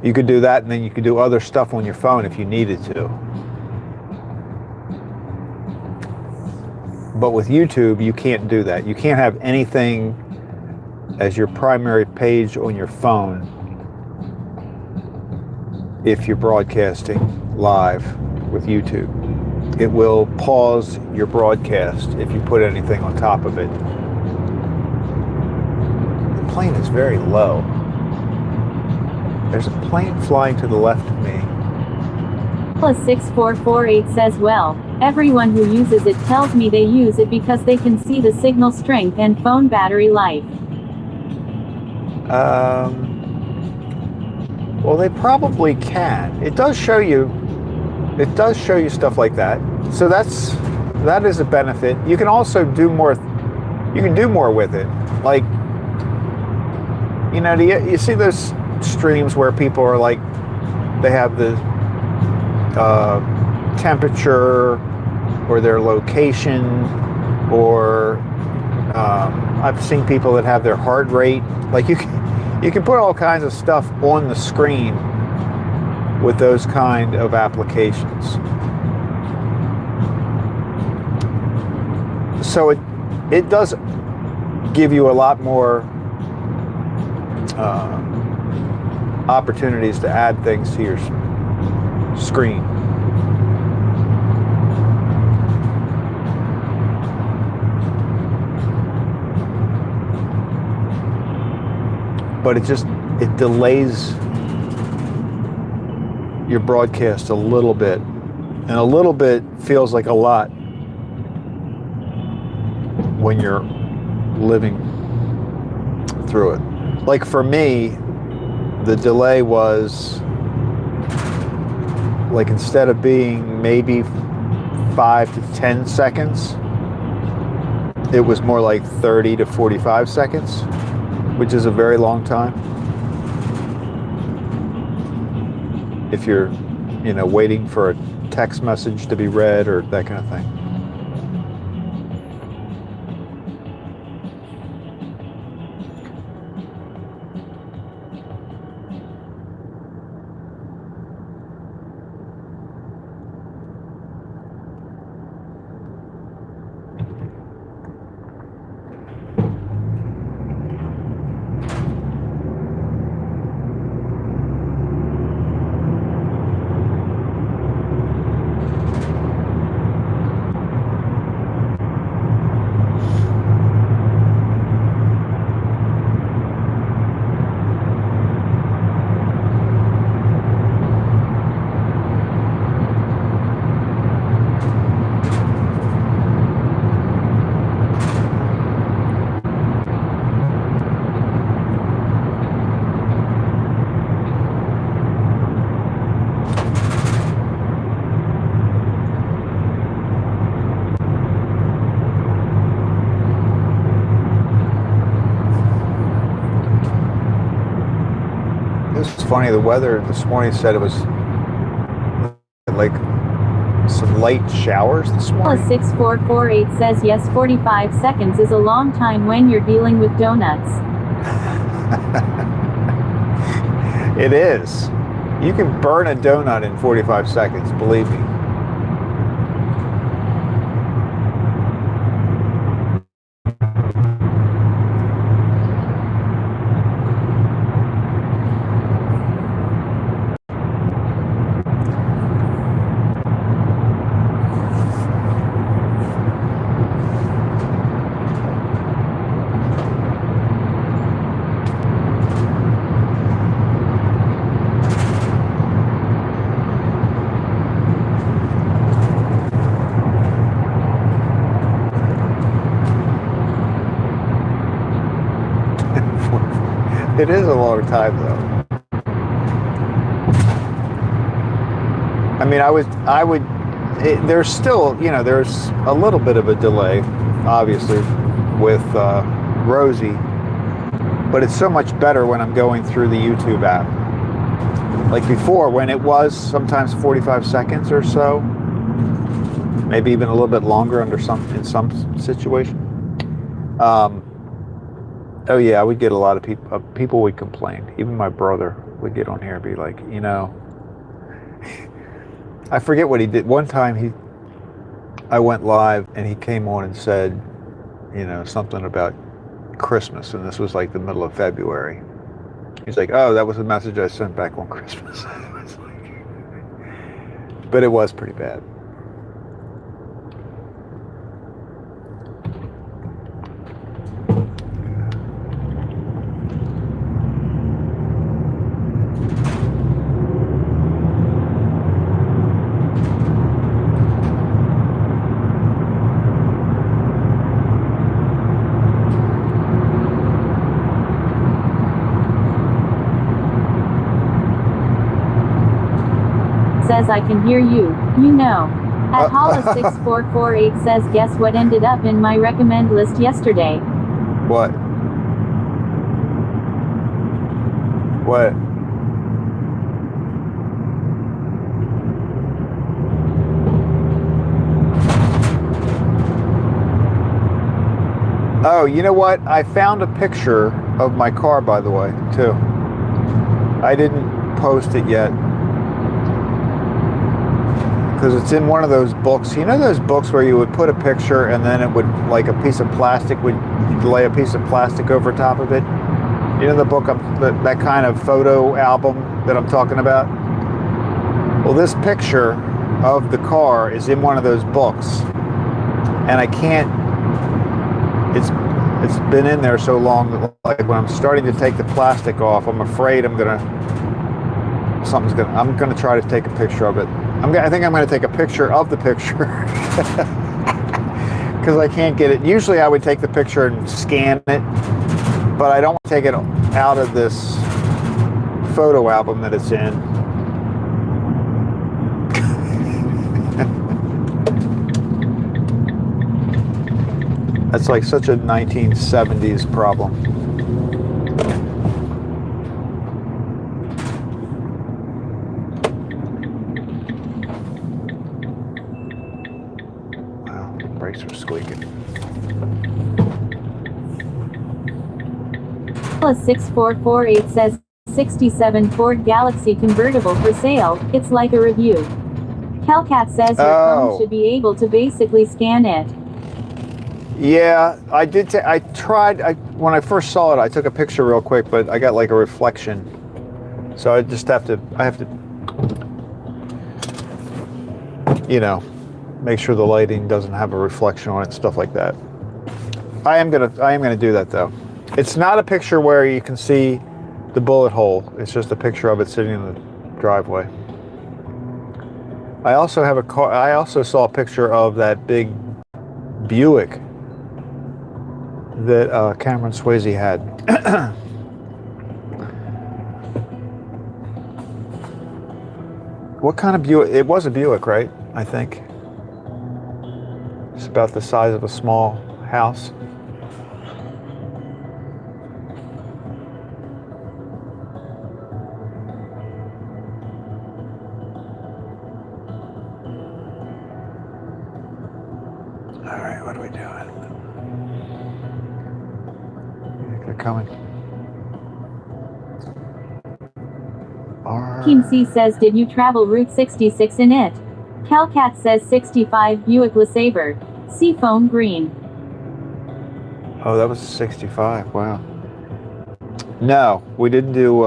You could do that and then you could do other stuff on your phone if you needed to. But with YouTube, you can't do that. You can't have anything as your primary page on your phone if you're broadcasting live with YouTube. It will pause your broadcast if you put anything on top of it. The plane is very low. There's a plane flying to the left of me. 6448 says, well, everyone who uses it tells me they use it because they can see the signal strength and phone battery life. Well, they probably can. It does show you stuff like that. So that is a benefit. You can also do more. You can do more with it. Like, you see those streams where people are like, they have the temperature or their location, or I've seen people that have their heart rate. Like you can put all kinds of stuff on the screen with those kind of applications. So it does give you a lot more opportunities to add things to your screen. But it delays your broadcast a little bit. And a little bit feels like a lot when you're living through it. Like for me, the delay was like, instead of being maybe 5 to 10 seconds, it was more like 30 to 45 seconds, which is a very long time. If you're, waiting for a text message to be read or that kind of thing. It's funny, the weather this morning said it was like some light showers this morning. 6448 says yes, 45 seconds is a long time when you're dealing with donuts. It is. You can burn a donut in 45 seconds, believe me. It is a long time, though. I mean, there's still, there's a little bit of a delay, obviously, with Rosie, but it's so much better when I'm going through the YouTube app. Like before, when it was sometimes 45 seconds or so, maybe even a little bit longer in some situation. Oh yeah, I would get a lot of people would complain. Even my brother would get on here and be like, I forget what he did. One time I went live and he came on and said, something about Christmas, and this was like the middle of February. He's like, oh, that was the message I sent back on Christmas. But it was pretty bad. Says I can hear you, At Hollis6448 says guess what ended up in my recommend list yesterday? What? What? Oh, you know what? I found a picture of my car, by the way, too. I didn't post it yet, because it's in one of those books. You know those books where you would put a picture and then it would, like a piece of plastic, you'd lay a piece of plastic over top of it? You know the book, that kind of photo album that I'm talking about? Well, this picture of the car is in one of those books. And I can't, it's been in there so long that, like, when I'm starting to take the plastic off, I'm afraid I'm gonna try to take a picture of it. I think I'm gonna take a picture of the picture because I can't get it. Usually I would take the picture and scan it, but I don't want to take it out of this photo album that it's in. That's like such a 1970s problem. Wow, the brakes are squeaking. 6448 says 67 Ford Galaxy convertible for sale. It's like a review. Hellcat says your phone should be able to basically scan it. Yeah, I did. I tried. When I first saw it, I took a picture real quick, but I got like a reflection. So I just have to. I have to, you know, make sure the lighting doesn't have a reflection on it, stuff like that. I am gonna do that though. It's not a picture where you can see the bullet hole. It's just a picture of it sitting in the driveway. I also have a car. I also saw a picture of that big Buick that Cameron Swayze had. What kind of Buick? It was a Buick, right? I think. It's about the size of a small house. All right, what are we doing? They're coming. Team C says, did you travel Route 66 in it? Hellcat says 65 Buick LeSabre. Seafoam green. Oh, that was 65. Wow. No, we didn't do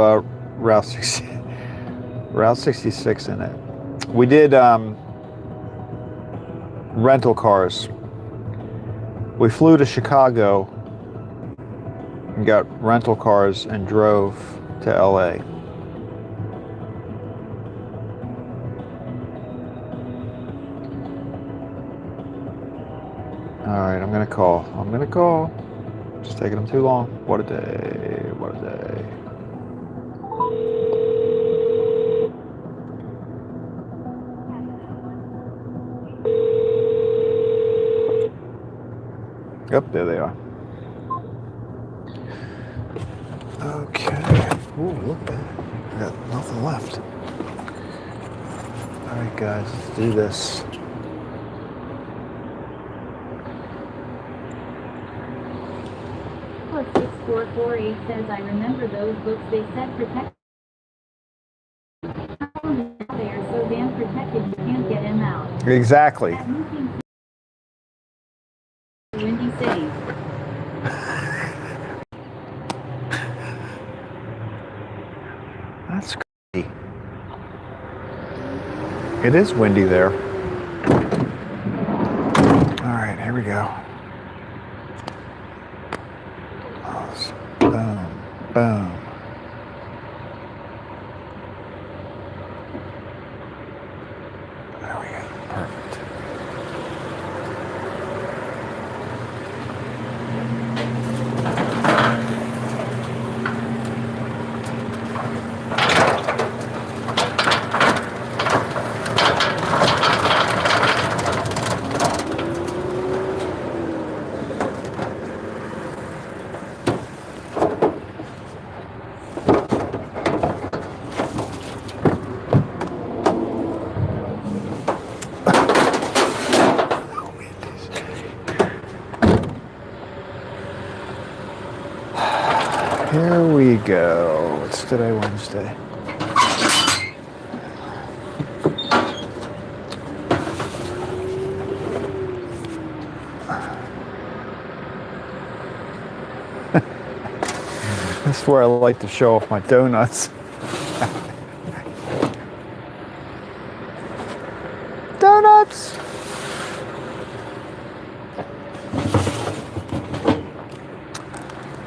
Route 66 in it. We did rental cars. We flew to Chicago and got rental cars and drove to LA. All right, I'm gonna call. Just taking them too long. What a day, what a day. Yep, there they are. Okay. Ooh, look at that. I got nothing left. All right, guys, let's do this. Plus 6448 says, I remember those books, they said protect. They are so damn protected you can't get them out. Exactly. Windy City. That's crazy. It is windy there. All right, here we go. Boom, boom. There we go. Perfect. Here we go. It's today Wednesday. This is where I like to show off my donuts. Donuts!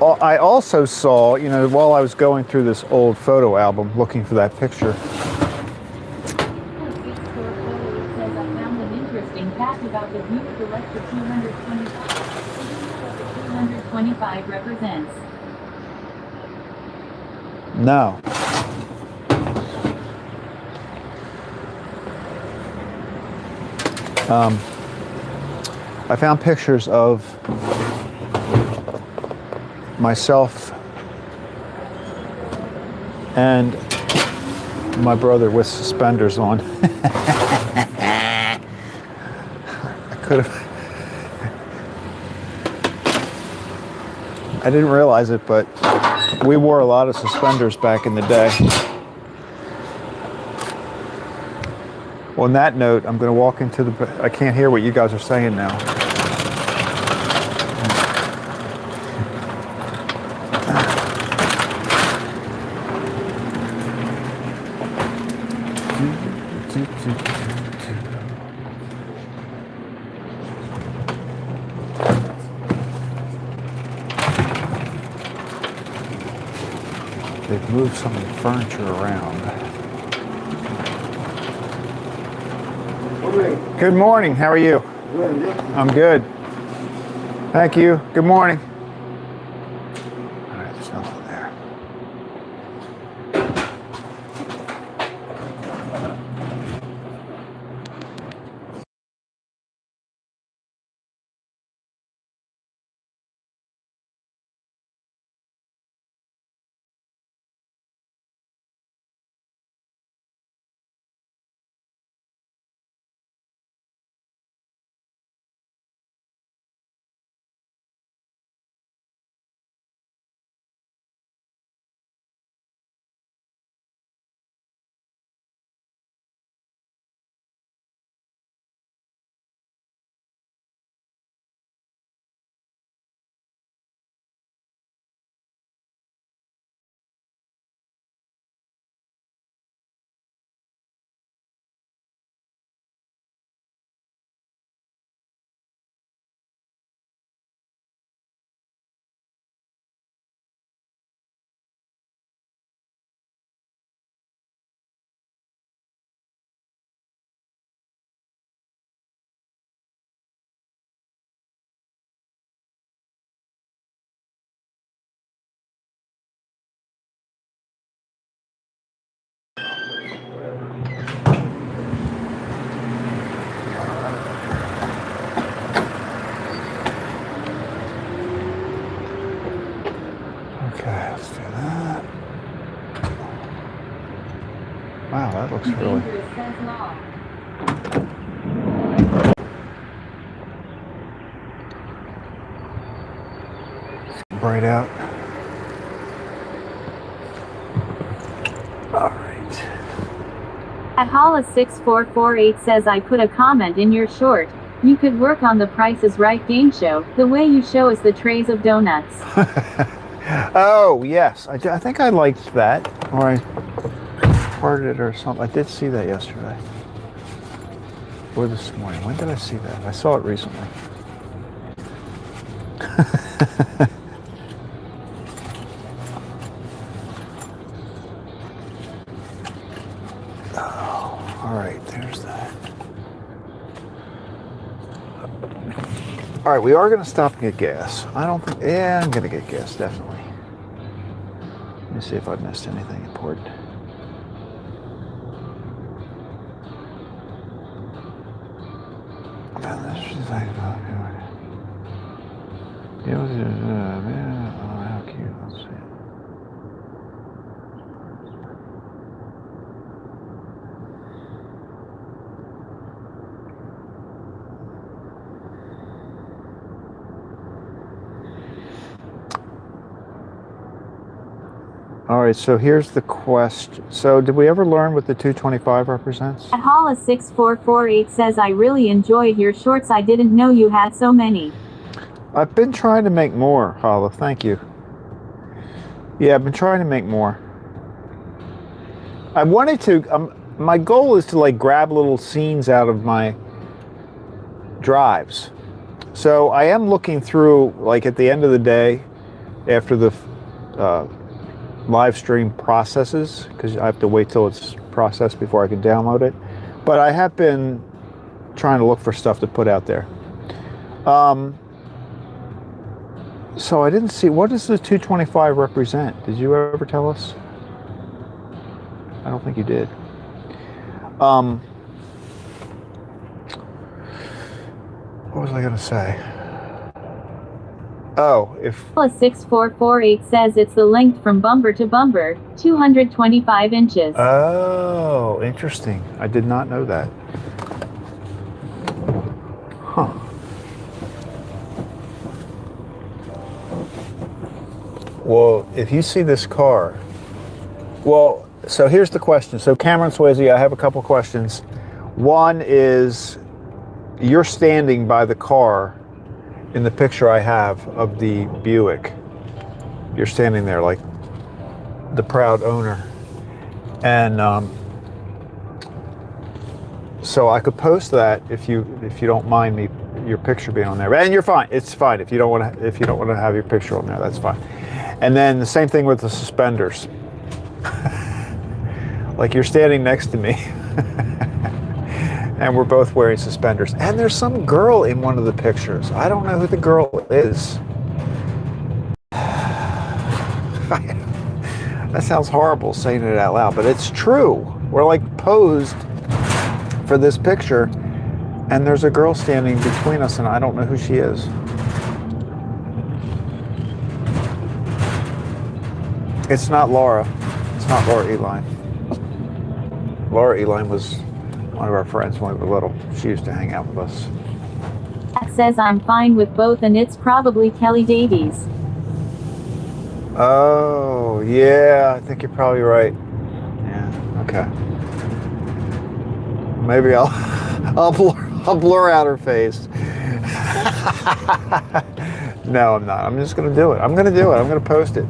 I also saw, you know, while I was going through this old photo album looking for that picture. Says I found an interesting fact about the Buick Electra 225. What the 225 represents. No. I found pictures of myself and my brother with suspenders on. I could have. I didn't realize it, but we wore a lot of suspenders back in the day. On that note, I'm going to walk into the. I can't hear what you guys are saying now. They've moved some of the furniture around. Good morning. How are you? Good. I'm good. Thank you. Good morning. All right, there's nothing there. Okay, let's do that. Wow, that looks really. Dangerous, says law. Bright out. All right. At Hollis6448 says I put a comment in your short. You could work on the Price is Right game show. The way you show us the trays of donuts. Oh, yes. I think I liked that. Or I heard it or something. I did see that yesterday. Or this morning. When did I see that? I saw it recently. Oh, all right. There's that. All right, we are going to stop and get gas. I don't think, yeah, I'm going to get gas, definitely. Let me see if I missed anything important. How cute, let's see. All right, so here's the question. So did we ever learn what the 225 represents? At Hollis6448 says I really enjoyed your shorts. I didn't know you had so many. I've been trying to make more, Holla. Thank you. Yeah, I've been trying to make more. I wanted to, my goal is to like grab little scenes out of my drives. So I am looking through, like at the end of the day, after the live stream processes, because I have to wait till it's processed before I can download it. But I have been trying to look for stuff to put out there. So I didn't see, what does the 225 represent? Did you ever tell us? I don't think you did. What was I going to say? Oh, if... 6448 says it's the length from bumper to bumper, 225 inches. Oh, interesting. I did not know that. Huh. Well, if you see this car, well, so here's the question. So Cameron Swayze, I have a couple questions. One is, you're standing by the car in the picture I have of the Buick. You're standing there like the proud owner. And so I could post that if you don't mind me, your picture being on there. And you're fine. It's fine if you don't want to have your picture on there. That's fine. And then the same thing with the suspenders. Like you're standing next to me. And we're both wearing suspenders. And there's some girl in one of the pictures. I don't know who the girl is. That sounds horrible saying it out loud, but it's true. We're like posed for this picture, and there's a girl standing between us, and I don't know who she is. It's not Laura. It's not Laura Eline. Laura Eline was one of our friends when we were little. She used to hang out with us. That says I'm fine with both, and it's probably Kelly Davies. Oh, yeah, I think you're probably right. Yeah, okay. Maybe I'll blur out her face. No, I'm not. I'm just gonna do it. I'm gonna do it. I'm gonna post it.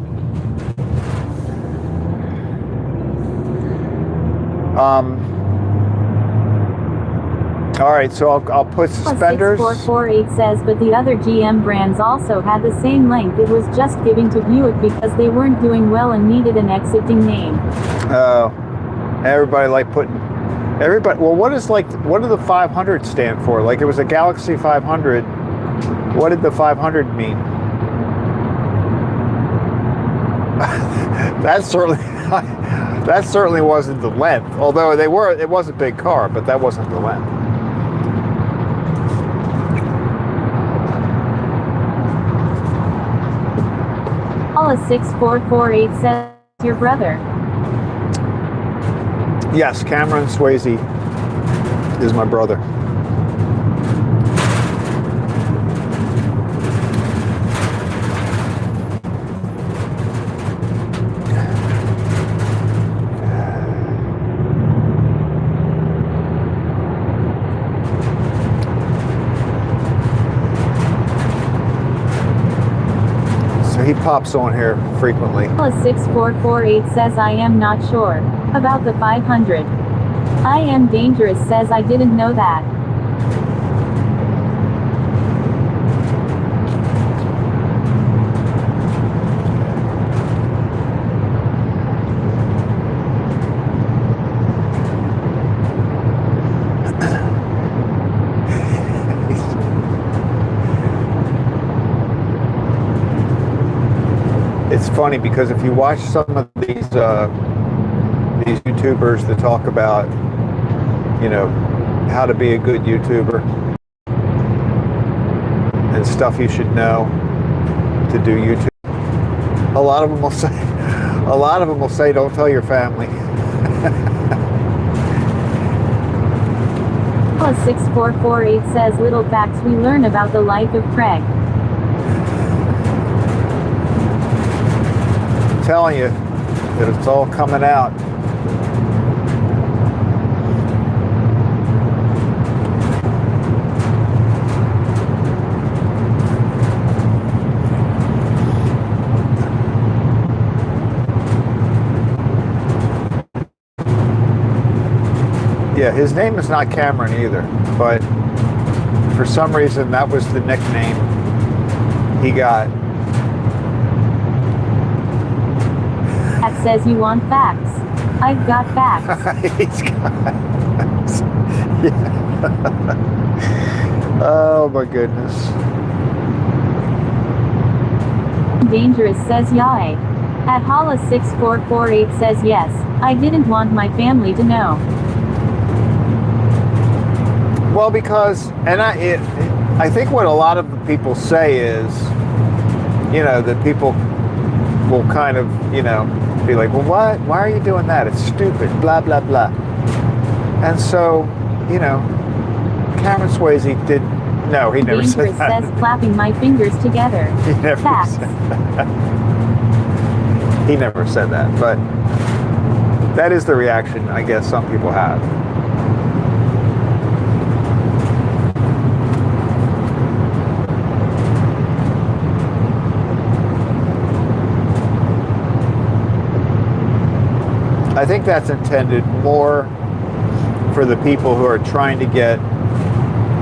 All right, so I'll put suspenders. 6448 says, but the other GM brands also had the same length. It was just giving to Buick because they weren't doing well and needed an exiting name. Oh, everybody well, what do the 500 stand for? Like it was a Galaxy 500. What did the 500 mean? That certainly wasn't the length. Although it was a big car, but that wasn't the length. Paula 6448 says, your brother. Yes, Cameron Swayze is my brother. He pops on here frequently. 6448 says I am not sure about the 500. I am dangerous says I didn't know that. It's funny because if you watch some of these YouTubers that talk about, how to be a good YouTuber and stuff you should know to do YouTube, a lot of them will say don't tell your family. 6448 says little facts we learn about the life of Craig. Telling you that it's all coming out. Yeah, his name is not Cameron either, but for some reason that was the nickname he got. That says you want facts. I've got facts. He's got. Yeah. Oh my goodness. Dangerous says yay. At Hala 6448 says yes. I didn't want my family to know. Well, because, and I think what a lot of the people say is, you know, that people will kind of, you know, be like, well, what? Why are you doing that? It's stupid, blah, blah, blah. And so, you know, Cameron Swayze did, no, he never Dangerous said that. says clapping my fingers together. He never Facts. said that. He never said that, but that is the reaction I guess some people have. I think that's intended more for the people who are trying to get,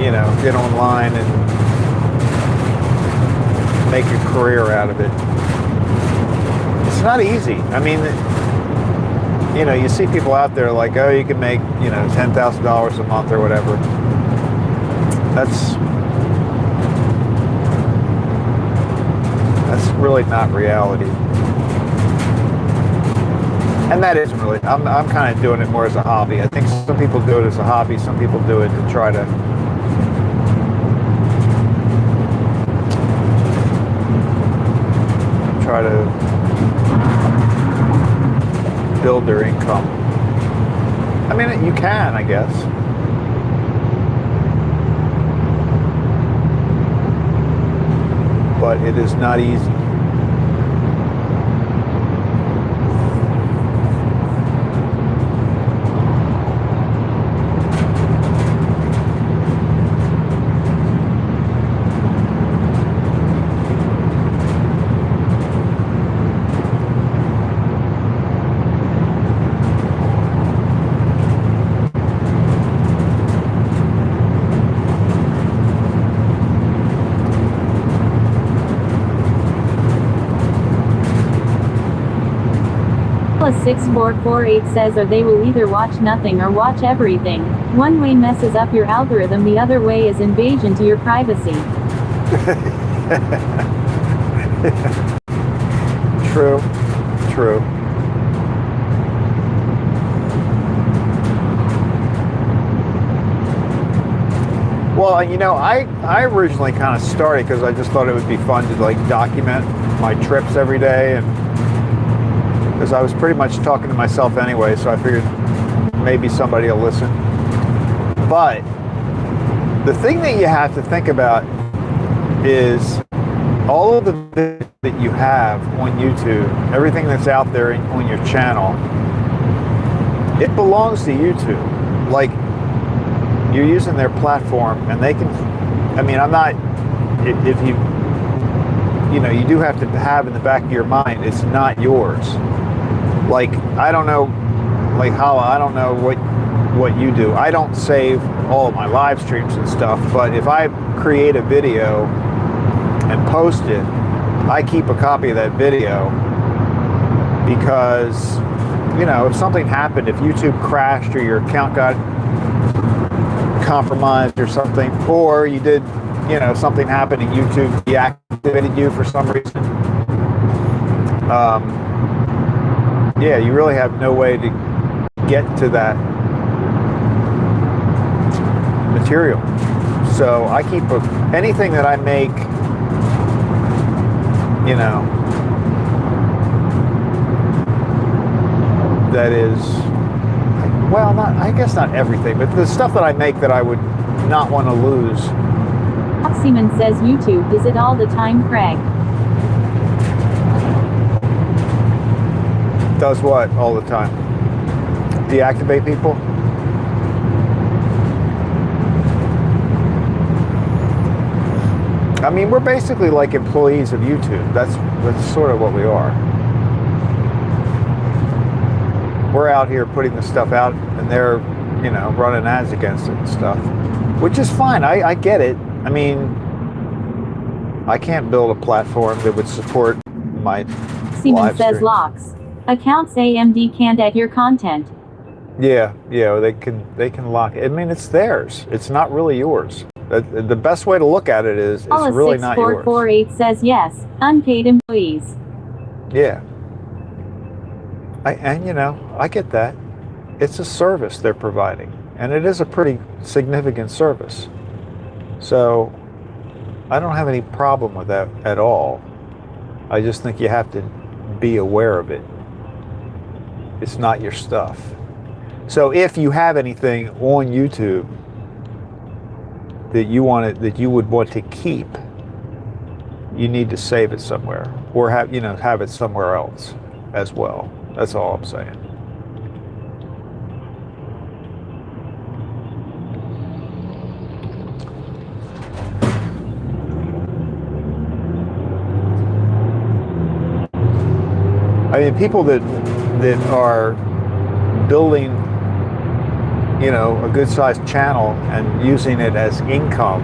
you know, get online and make a career out of it. It's not easy. I mean, you know, you see people out there like, oh, you can make, you know, $10,000 a month or whatever. That's really not reality. And that isn't really, I'm kind of doing it more as a hobby. I think some people do it as a hobby, some people do it to try to build their income. I mean, you can, I guess. But it is not easy. Hala 6448 says or they will either watch nothing or watch everything. One way messes up your algorithm, the other way is invasion to your privacy. True. True. Well, you know, I originally kind of started because I just thought it would be fun to like document my trips every day, and because I was pretty much talking to myself anyway, so I figured maybe somebody will listen. But the thing that you have to think about is all of the videos that you have on YouTube, everything that's out there on your channel, it belongs to YouTube. Like, you're using their platform, and they can, I mean, I'm not, if you know, you do have to have in the back of your mind, it's not yours. Like, I don't know, like Hala, I don't know what you do. I don't save all of my live streams and stuff, but if I create a video and post it, I keep a copy of that video because, you know, if something happened, if YouTube crashed or your account got compromised or something, or you did, you know, something happened and YouTube deactivated you for some reason, yeah, you really have no way to get to that material. So I keep anything that I make, you know, that is, well, not, I guess not everything, but the stuff that I make that I would not want to lose. Oxyman says YouTube does it all the time, Craig. Does what all the time? Deactivate people? I mean, we're basically like employees of YouTube. That's sort of what we are. We're out here putting the stuff out, and they're you know, running ads against it and stuff, which is fine. I get it. I mean, I can't build a platform that would support my Seaman live says streams. locks. Accounts AMD can't add your content. Yeah, they can lock it. I mean, it's theirs. It's not really yours. The best way to look at it is it's really not yours. 6448 says yes. Unpaid employees. Yeah. And you know, I get that. It's a service they're providing, and it is a pretty significant service. So I don't have any problem with that at all. I just think you have to be aware of it. It's not your stuff. So if you have anything on YouTube that you would want to keep, you need to save it somewhere, or have it somewhere else as well. That's all I'm saying. I mean, people that are building, you know, a good-sized channel and using it as income,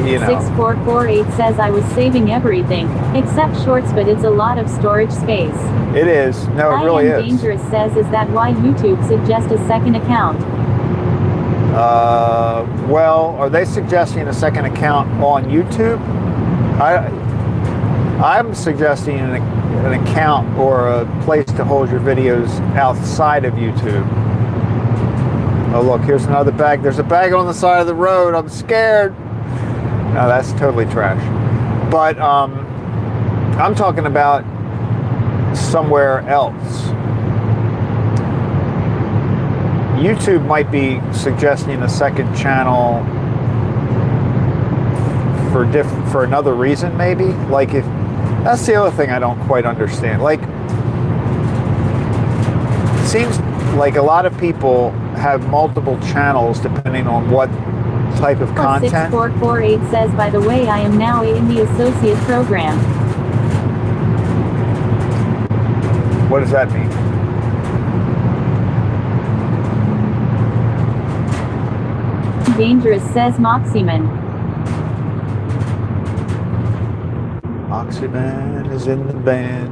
you know. 6448 says I was saving everything except shorts, but it's a lot of storage space. It is. No, it really is. Dangerous says, is that why YouTube suggests a second account? Well, are they suggesting a second account on YouTube? I'm suggesting an account or a place to hold your videos outside of YouTube. Oh look, here's another bag. There's a bag on the side of the road. I'm scared. No, that's totally trash. But I'm talking about somewhere else. YouTube might be suggesting a second channel for another reason, maybe. Like, if that's the other thing I don't quite understand. Like, it seems like a lot of people have multiple channels depending on what type of content. 6448 says, by the way, I am now in the associate program. What does that mean? Dangerous says Moxieman. Moxieman is in the band.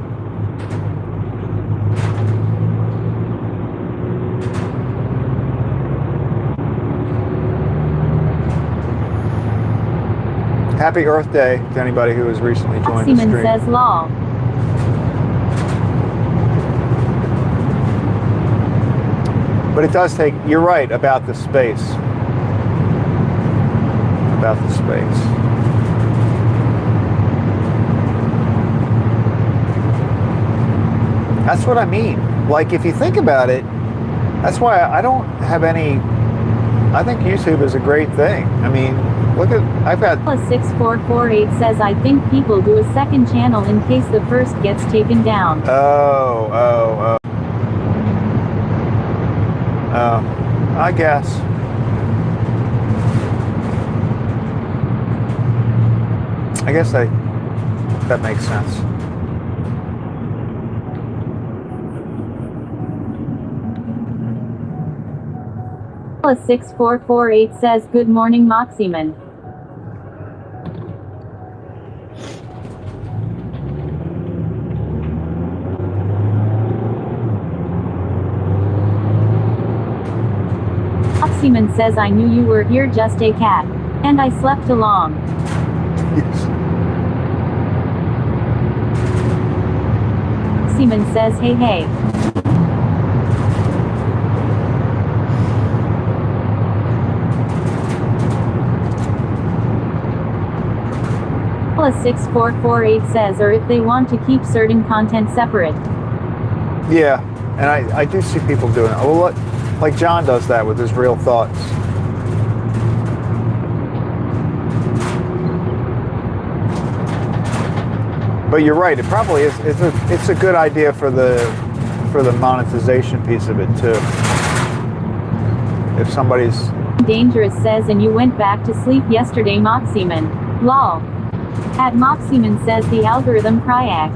Happy Earth Day to anybody who has recently joined the stream. Moxieman says lol. But it does take, you're right about the space. About the space. That's what I mean. Like, if you think about it, that's why I don't have any, I think YouTube is a great thing. I mean, look at, I've got... 6448 says, I think people do a second channel in case the first gets taken down. Oh, I guess. I guess that makes sense. Plus 6448 says, good morning, Moxieman. Moxieman says, I knew you were here, just a cat. And I slept along. Yes. Moxieman says, hey, hey. Plus 6448 says, or if they want to keep certain content separate. Yeah, and I do see people doing it. Well, like John does that with his real thoughts. But you're right. It probably is. It's a good idea for the monetization piece of it too. If somebody's... Dangerous says, and you went back to sleep yesterday, Moxieman. Lol. At Moxieman says, the algorithm Craycray.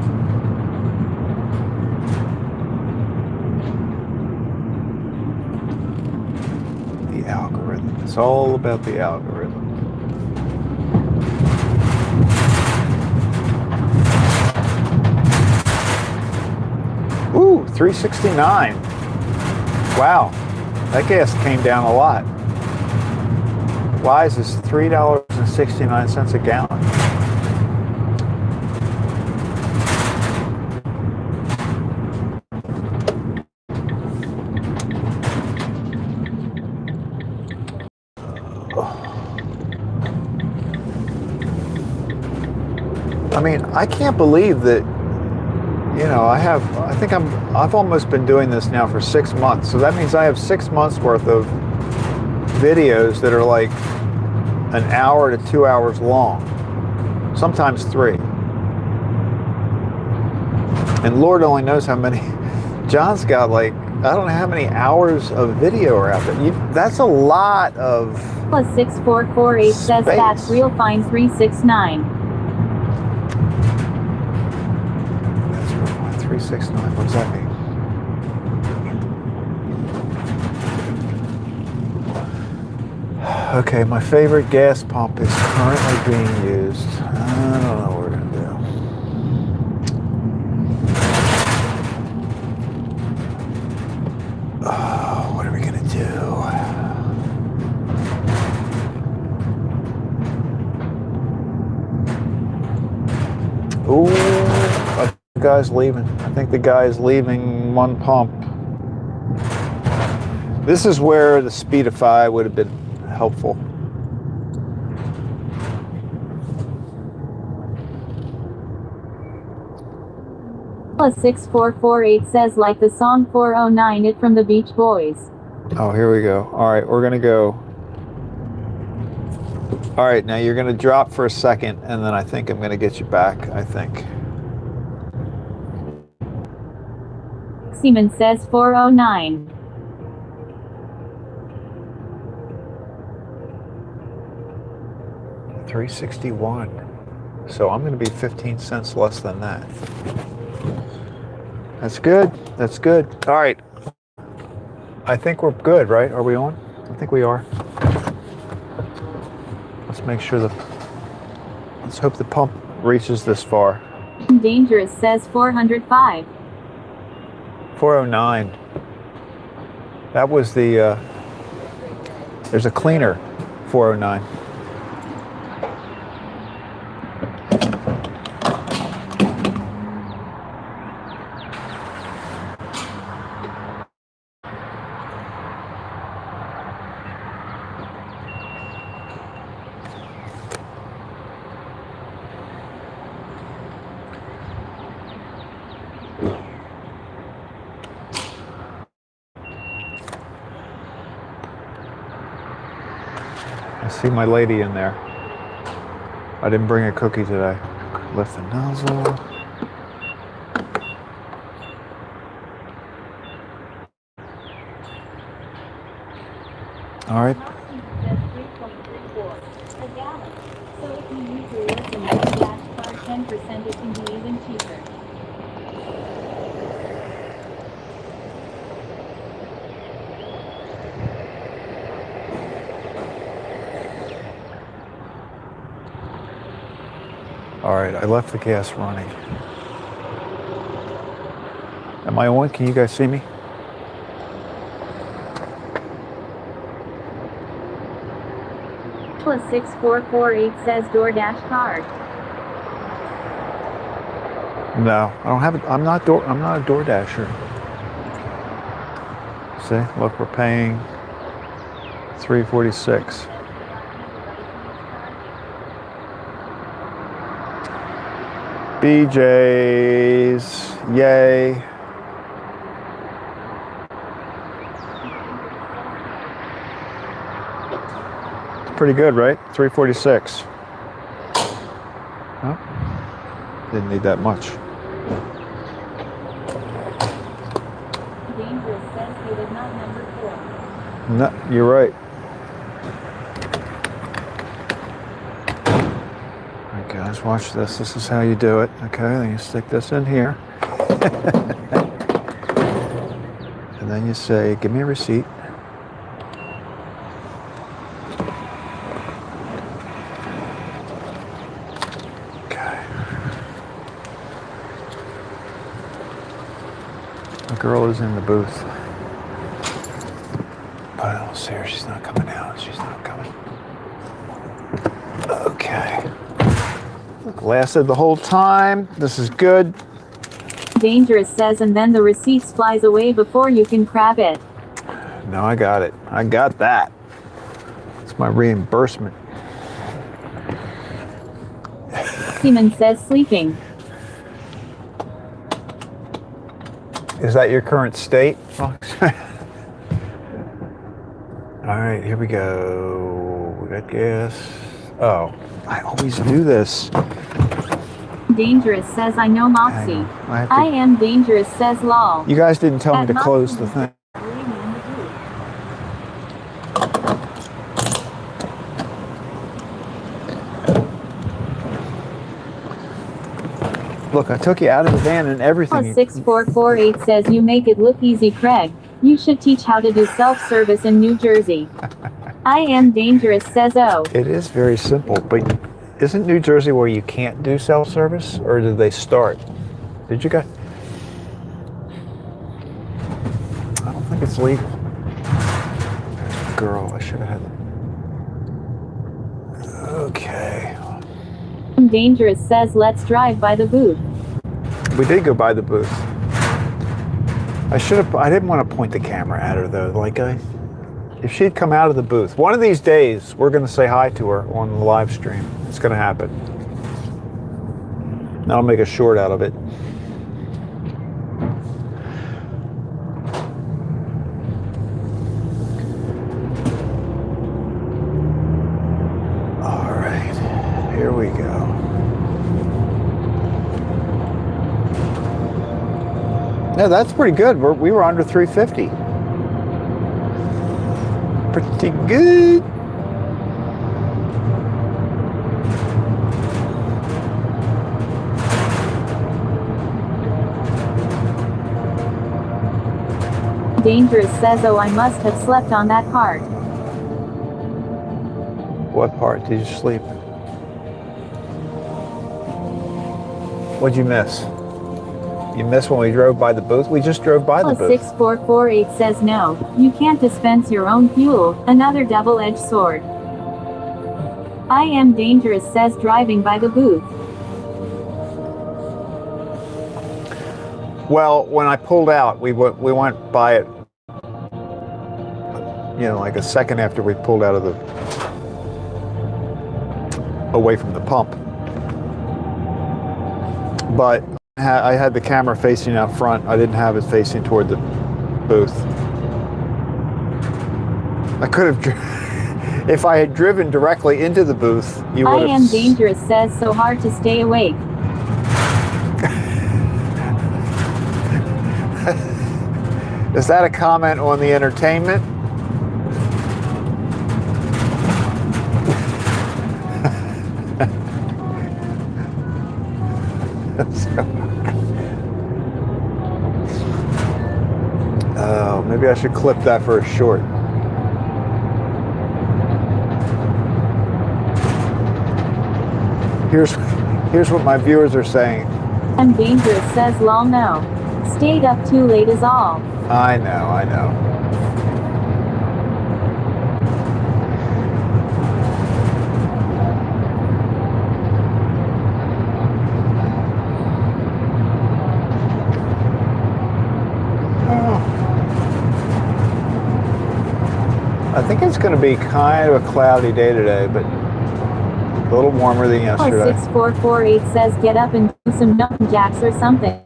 The algorithm. It's all about the algorithm. Ooh, 369. Wow, that gas came down a lot. Wise is $3.69 a gallon. I mean, I can't believe that, you know, I've almost been doing this now for 6 months. So that means I have 6 months worth of videos that are like an hour to 2 hours long, sometimes 3. And Lord only knows how many. John's got like, I don't know how many hours of video are out there. That's a lot of +6448 says space. that's real fine 369. That's real fine 369. What does that mean? Okay, my favorite gas pump is currently being used. I don't know what we're gonna do. Oh, what are we gonna do? Ooh, I think the guy's leaving. I think the guy is leaving one pump. This is where the Speedify would have been helpful. +6448 says like the song 409 It from the Beach Boys. Oh, here we go. All right, we're gonna go. All right, now you're gonna drop for a second, and then I think I'm gonna get you back, I think. Seaman says 409. $3.61. So I'm gonna be 15 cents less than that. That's good. That's good. All right. I think we're good, right? Are we on? I think we are. Let's make sure let's hope the pump reaches this far. Dangerous says 405. 409. That was the, there's a cleaner 409. I see my lady in there. I didn't bring a cookie today. Lift the nozzle. All right. So if you use your and dash card 10%, it can be even cheaper. All right, I left the gas running. Am I on? Can you guys see me? +6448 says DoorDash card. No, I don't have it. I'm not a DoorDasher. See, look, we're paying $3.46. BJ's, yay. Pretty good, right? $3.46. Huh? Didn't need that much. Dangerous says he was not number 4. No, you're right. All right, guys, watch this. This is how you do it. Okay, then you stick this in here. And then you say, give me a receipt. The girl is in the booth. But I don't see her. She's not coming out. She's not coming. Okay. Lasted the whole time. This is good. Dangerous says, and then the receipts flies away before you can grab it. No, I got it. I got that. It's my reimbursement. Seaman says, sleeping. Is that your current state? All right, here we go. We got gas. Oh, I always do this. Dangerous says, I know Moxie. I am dangerous says, lol. You guys didn't tell me At to close Moxie. the thing. Look, I took you out of the van and everything. 6448 says, you make it look easy, Craig. You should teach how to do self-service in New Jersey. I am dangerous says, oh. It is very simple, but isn't New Jersey where you can't do self-service? Or did they start? Did you guys? I don't think it's legal. Girl, I should have had it. Okay. Dangerous says, let's drive by the booth. We did go by the booth. I didn't want to point the camera at her though. Like, if she'd come out of the booth, one of these days we're going to say hi to her on the live stream. It's going to happen. Then I'll make a short out of it. All right, here we go. Yeah, that's pretty good. We were under 350. Pretty good. Dangerous says, oh, I must have slept on that part. What part did you sleep? What'd you miss? You missed when we drove by the booth? We just drove by the booth. 6448 says, no, you can't dispense your own fuel. Another double-edged sword. I am dangerous says, driving by the booth. Well, when I pulled out, we went by it, you know, like a second after we pulled out of away from the pump. But I had the camera facing out front. I didn't have it facing toward the booth. I could have, if I had driven directly into the booth, you would have. I am dangerous says, so hard to stay awake. Is that a comment on the entertainment? Oh, maybe I should clip that for a short. Here's what my viewers are saying. I'm dangerous says, lol, no. Stayed up too late is all. I know, I know. I think it's going to be kind of a cloudy day today, but a little warmer than yesterday. 6448 says, get up and do some jumping jacks or something.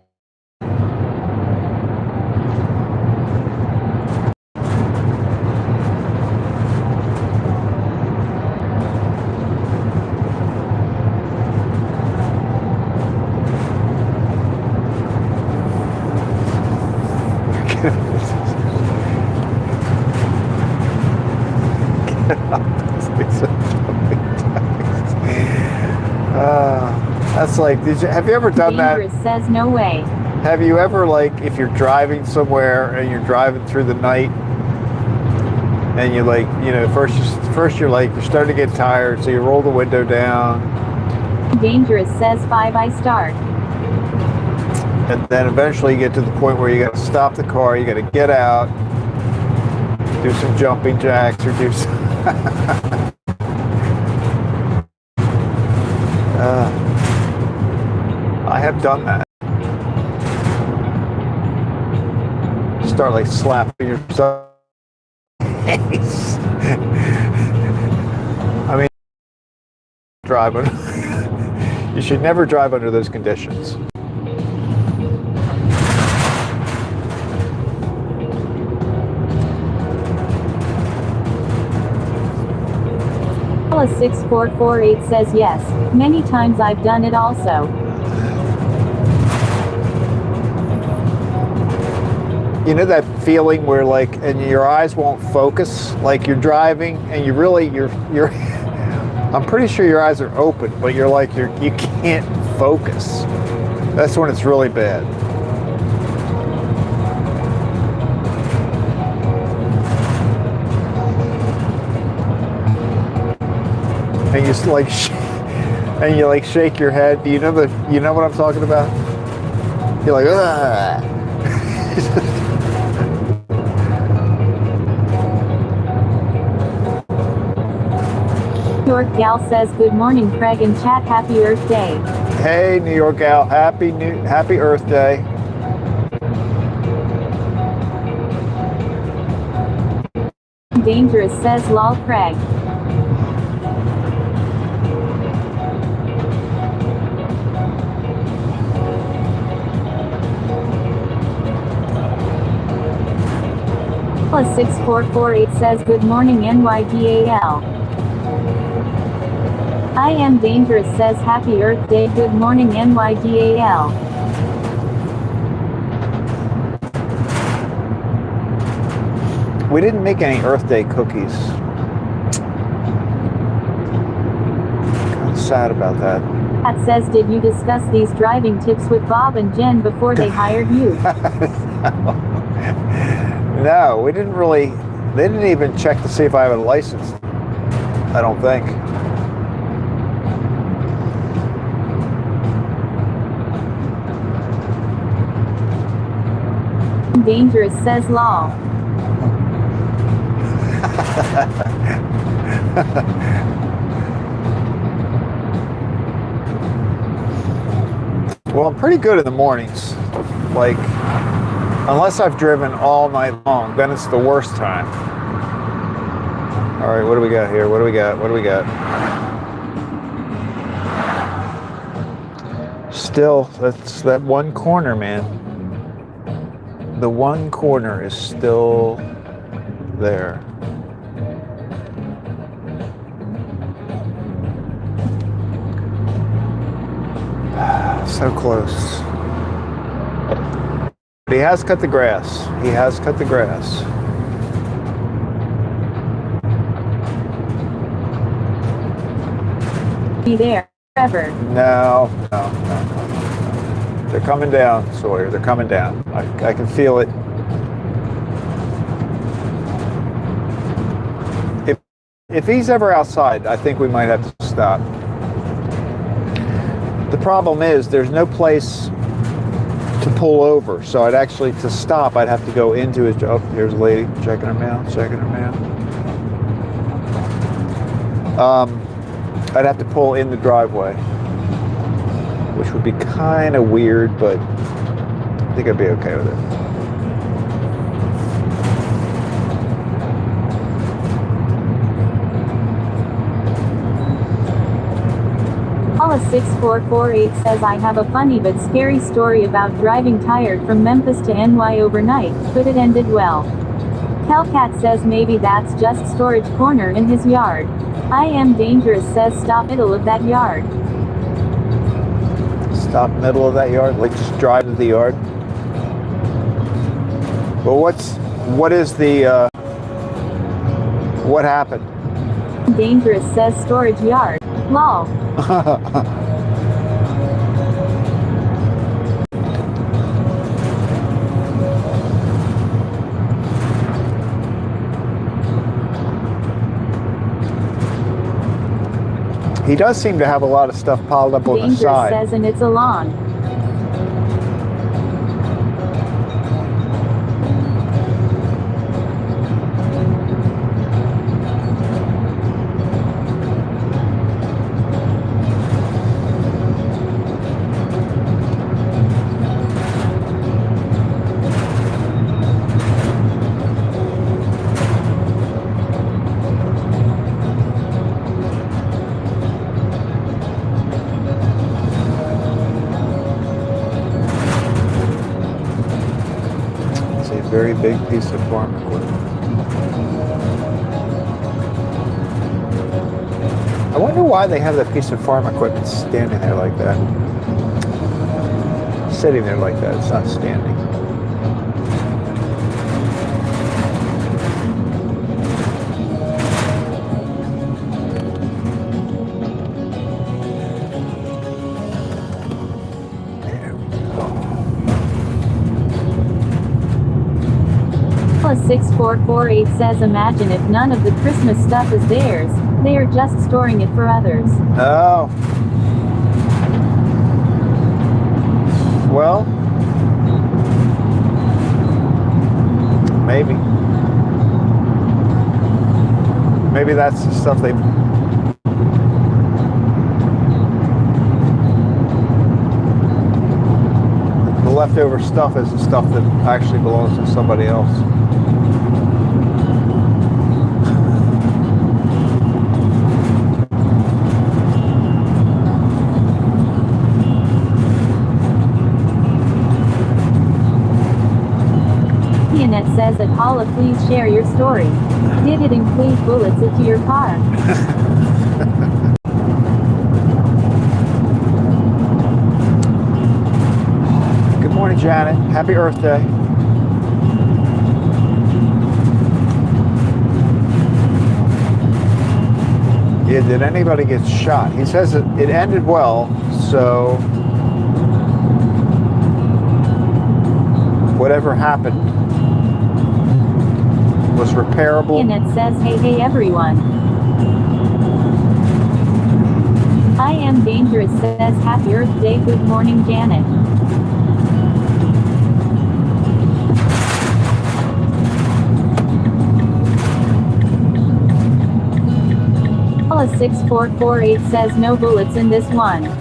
That's like, have you ever done that? Dangerous says, no way. Have you ever, like, if you're driving somewhere and you're driving through the night and you, like, you know, first you're like, you're starting to get tired, so you roll the window down. Dangerous says, 5 I start. And then eventually you get to the point where you got to stop the car, you got to get out, do some jumping jacks or do some... I have done that. Start like slapping yourself. I mean, driving. You should never drive under those conditions. Paula 6448 says yes, many times I've done it also. You know that feeling where like, and your eyes won't focus, like you're driving and you're I'm pretty sure your eyes are open, but you can't focus. That's when it's really bad. And you like shake your head. Do you know what I'm talking about? You're like, ah. New York Gal says good morning Craig and chat, happy Earth Day. Hey New York Gal, happy Earth Day. Dangerous says lol Craig. Plus 6448 says good morning NYDAL. I am dangerous says happy Earth Day, good morning NYDAL. We didn't make any Earth Day cookies. Kind of sad about that. Pat says did you discuss these driving tips with Bob and Jen before they hired you? No, we didn't really. They didn't even check to see if I have a license. I don't think. Dangerous says lol. Well, I'm pretty good in the mornings. Like, unless I've driven all night long, then it's the worst time. All right, what do we got here? What do we got? What do we got? Still, that's that one corner, man. The one corner is still there. So close. But he has cut the grass. He has cut the grass. Be there, forever. No. They're coming down, Sawyer. They're coming down. I can feel it. If he's ever outside, I think we might have to stop. The problem is there's no place to pull over. So to stop, I'd have to go into his, oh, here's a lady checking her mail. I'd have to pull in the driveway, which would be kind of weird, but I think I'd be okay with it. Paula 6448 says I have a funny but scary story about driving tired from Memphis to NY overnight, but it ended well. Hellcat says maybe that's just storage corner in his yard. I am dangerous says stop middle of that yard. Stop middle of that yard? Like just drive to the yard? Well, what is the, what happened? Dangerous says storage yard. Lol. He does seem to have a lot of stuff piled up on the Dangerous side. says and it's a lawn. very big piece of farm equipment. I wonder why they have that piece of farm equipment standing there like that. Sitting there like that, it's not standing. Plus 6448 says imagine if none of the Christmas stuff is theirs, they are just storing it for others. Oh. Well, maybe. Maybe that's the stuff they... The leftover stuff is the stuff that actually belongs to somebody else. Pianet says that Paula, please share your story. Did it include bullets into your car? Good morning, Janet. Happy Earth Day. Yeah, did anybody get shot? He says it ended well, so whatever happened was repairable. Pianet says hey everyone. I am dangerous says happy Earth Day. Good morning Janet. Paula 6448 says no bullets in this one.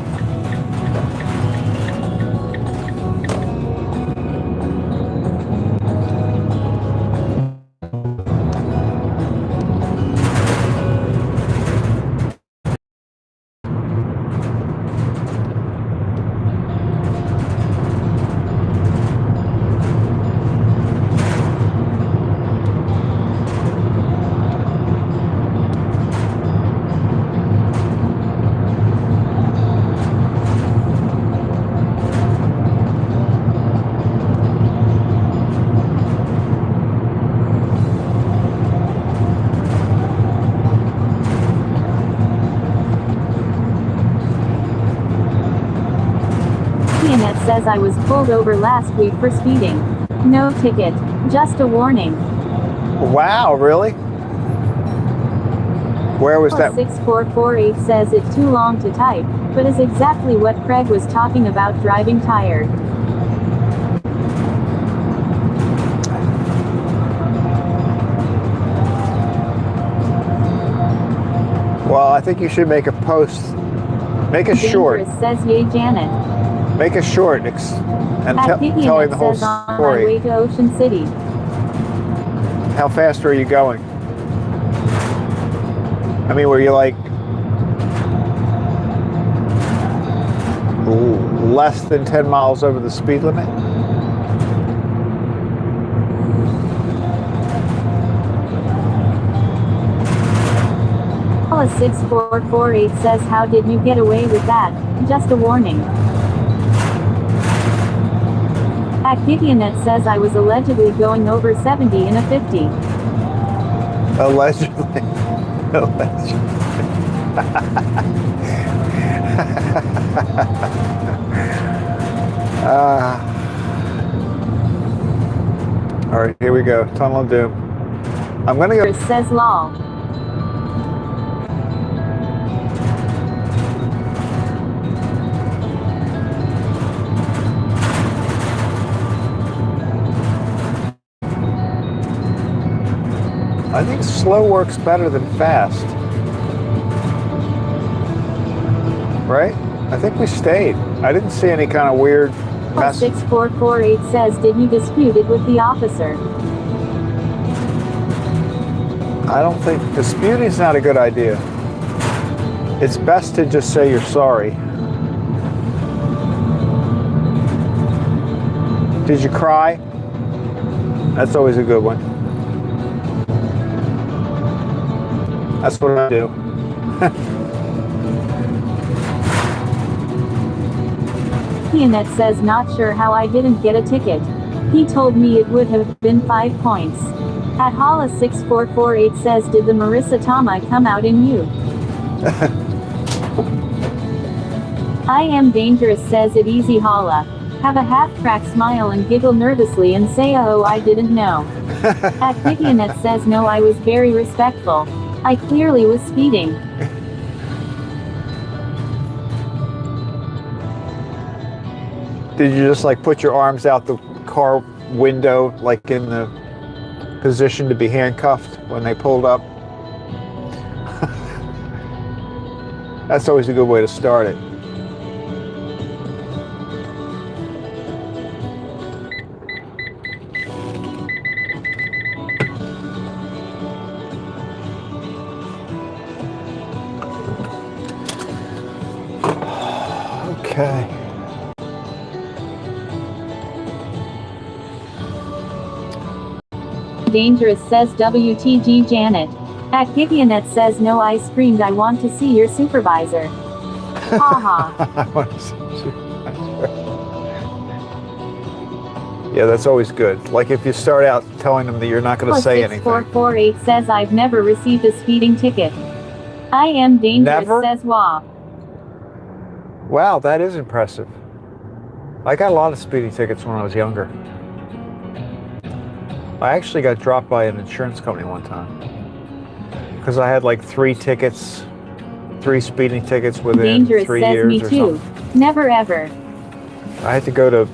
Pianet says I was pulled over last week for speeding. No ticket, just a warning. Wow, really? Where was that? 6448 says it's too long to type, but is exactly what Craig was talking about driving tired. Well, I think you should make a post. Make a short. Dangerous says yay Janet. Make a short and telling the whole says on my story. way to Ocean City. How fast are you going? I mean, were you like less than 10 miles over the speed limit? Paula 6448 says how did you get away with that? Just a warning. Activionet says I was allegedly going over 70 in a 50. Allegedly. Allegedly. All right, here we go. Tunnel of Doom. I'm gonna go. Says lol. I think slow works better than fast. Right? I think we stayed. I didn't see any kind of weird mess. 6448 says did you dispute it with the officer? I don't think disputing is not a good idea. It's best to just say you're sorry. Did you cry? That's always a good one. That's what I do. Pianet says not sure how I didn't get a ticket. He told me it would have been 5 points. At Hala6448 says did the Marissa Tomei come out in you? I am dangerous says it easy Hala. Have a half-cracked smile and giggle nervously and say oh I didn't know. At Pianet says no I was very respectful. I clearly was speeding. Did you just like put your arms out the car window, like in the position to be handcuffed when they pulled up? That's always a good way to start it. Okay. Dangerous says WTG Janet. At Gigianet says no I screamed I want to see your supervisor. Haha. I want to see your supervisor. Yeah, that's always good. Like if you start out telling them that you're not going to say anything. 6448 says I've never received a speeding ticket. I am dangerous Never? says Wah. Wow, that is impressive. I got a lot of speeding tickets when I was younger. I actually got dropped by an insurance company one time because I had like 3 speeding tickets within Dangerous 3 says years me or too. something. Never ever. I had to go to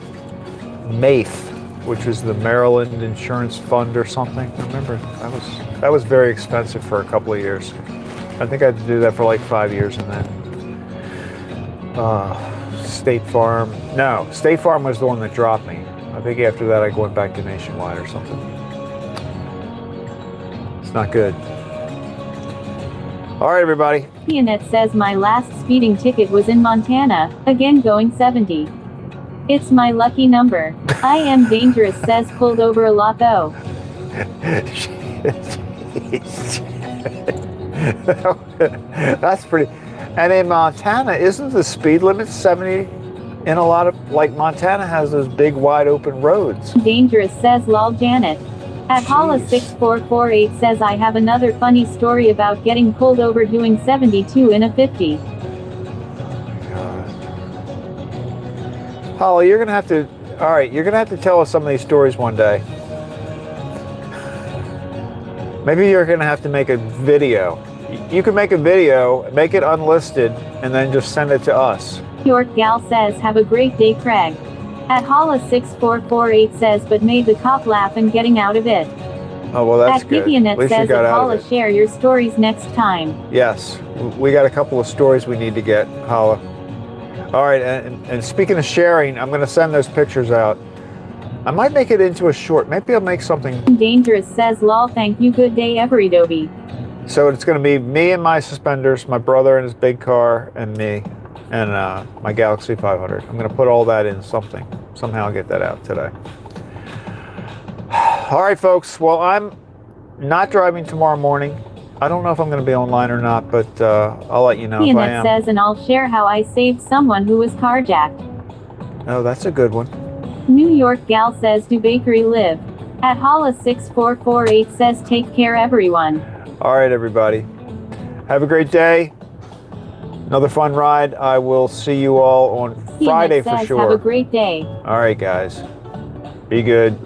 MAIF, which was the Maryland Insurance Fund or something. I remember that was very expensive for a couple of years. I think I had to do that for like 5 years, and then State Farm. No, State Farm was the one that dropped me. I think after that I went back to Nationwide or something. It's not good. All right, everybody. Pianet says my last speeding ticket was in Montana, again going 70. It's my lucky number. I am dangerous says pulled over a lot though. That's pretty. And in Montana, isn't the speed limit 70 in a lot of, like Montana has those big wide open roads. Dangerous says lol Janet. At Hala6448 says I have another funny story about getting pulled over doing 72 in a 50. Holly, you're gonna have to, all right, you're gonna have to tell us some of these stories one day. Maybe you're gonna have to make a video. You can make a video, make it unlisted, and then just send it to us. York Gal says have a great day Craig. At Hala6448 says but made the cop laugh and getting out of it. Oh, well, that's At good. Gigianet At least you says got at out of Hala it. share your stories next time. Yes, we got a couple of stories we need to get, Hala. All right, and speaking of sharing, I'm going to send those pictures out. I might make it into a short. Maybe I'll make something. Dangerous says lol thank you good day everydoby. So it's going to be me and my suspenders, my brother and his big car, and me, and my Galaxy 500. I'm going to put all that in something. Somehow I'll get that out today. All right, folks. Well, I'm not driving tomorrow morning. I don't know if I'm going to be online or not, but I'll let you know if I Pianet am. says and I'll share how I saved someone who was carjacked. Oh, that's a good one. New York Gal says do bakery live. At Hala6448 says take care everyone. All right, everybody. Have a great day. Another fun ride. I will see you all on Friday Pianet for says sure. have a great day. All right, guys. Be good.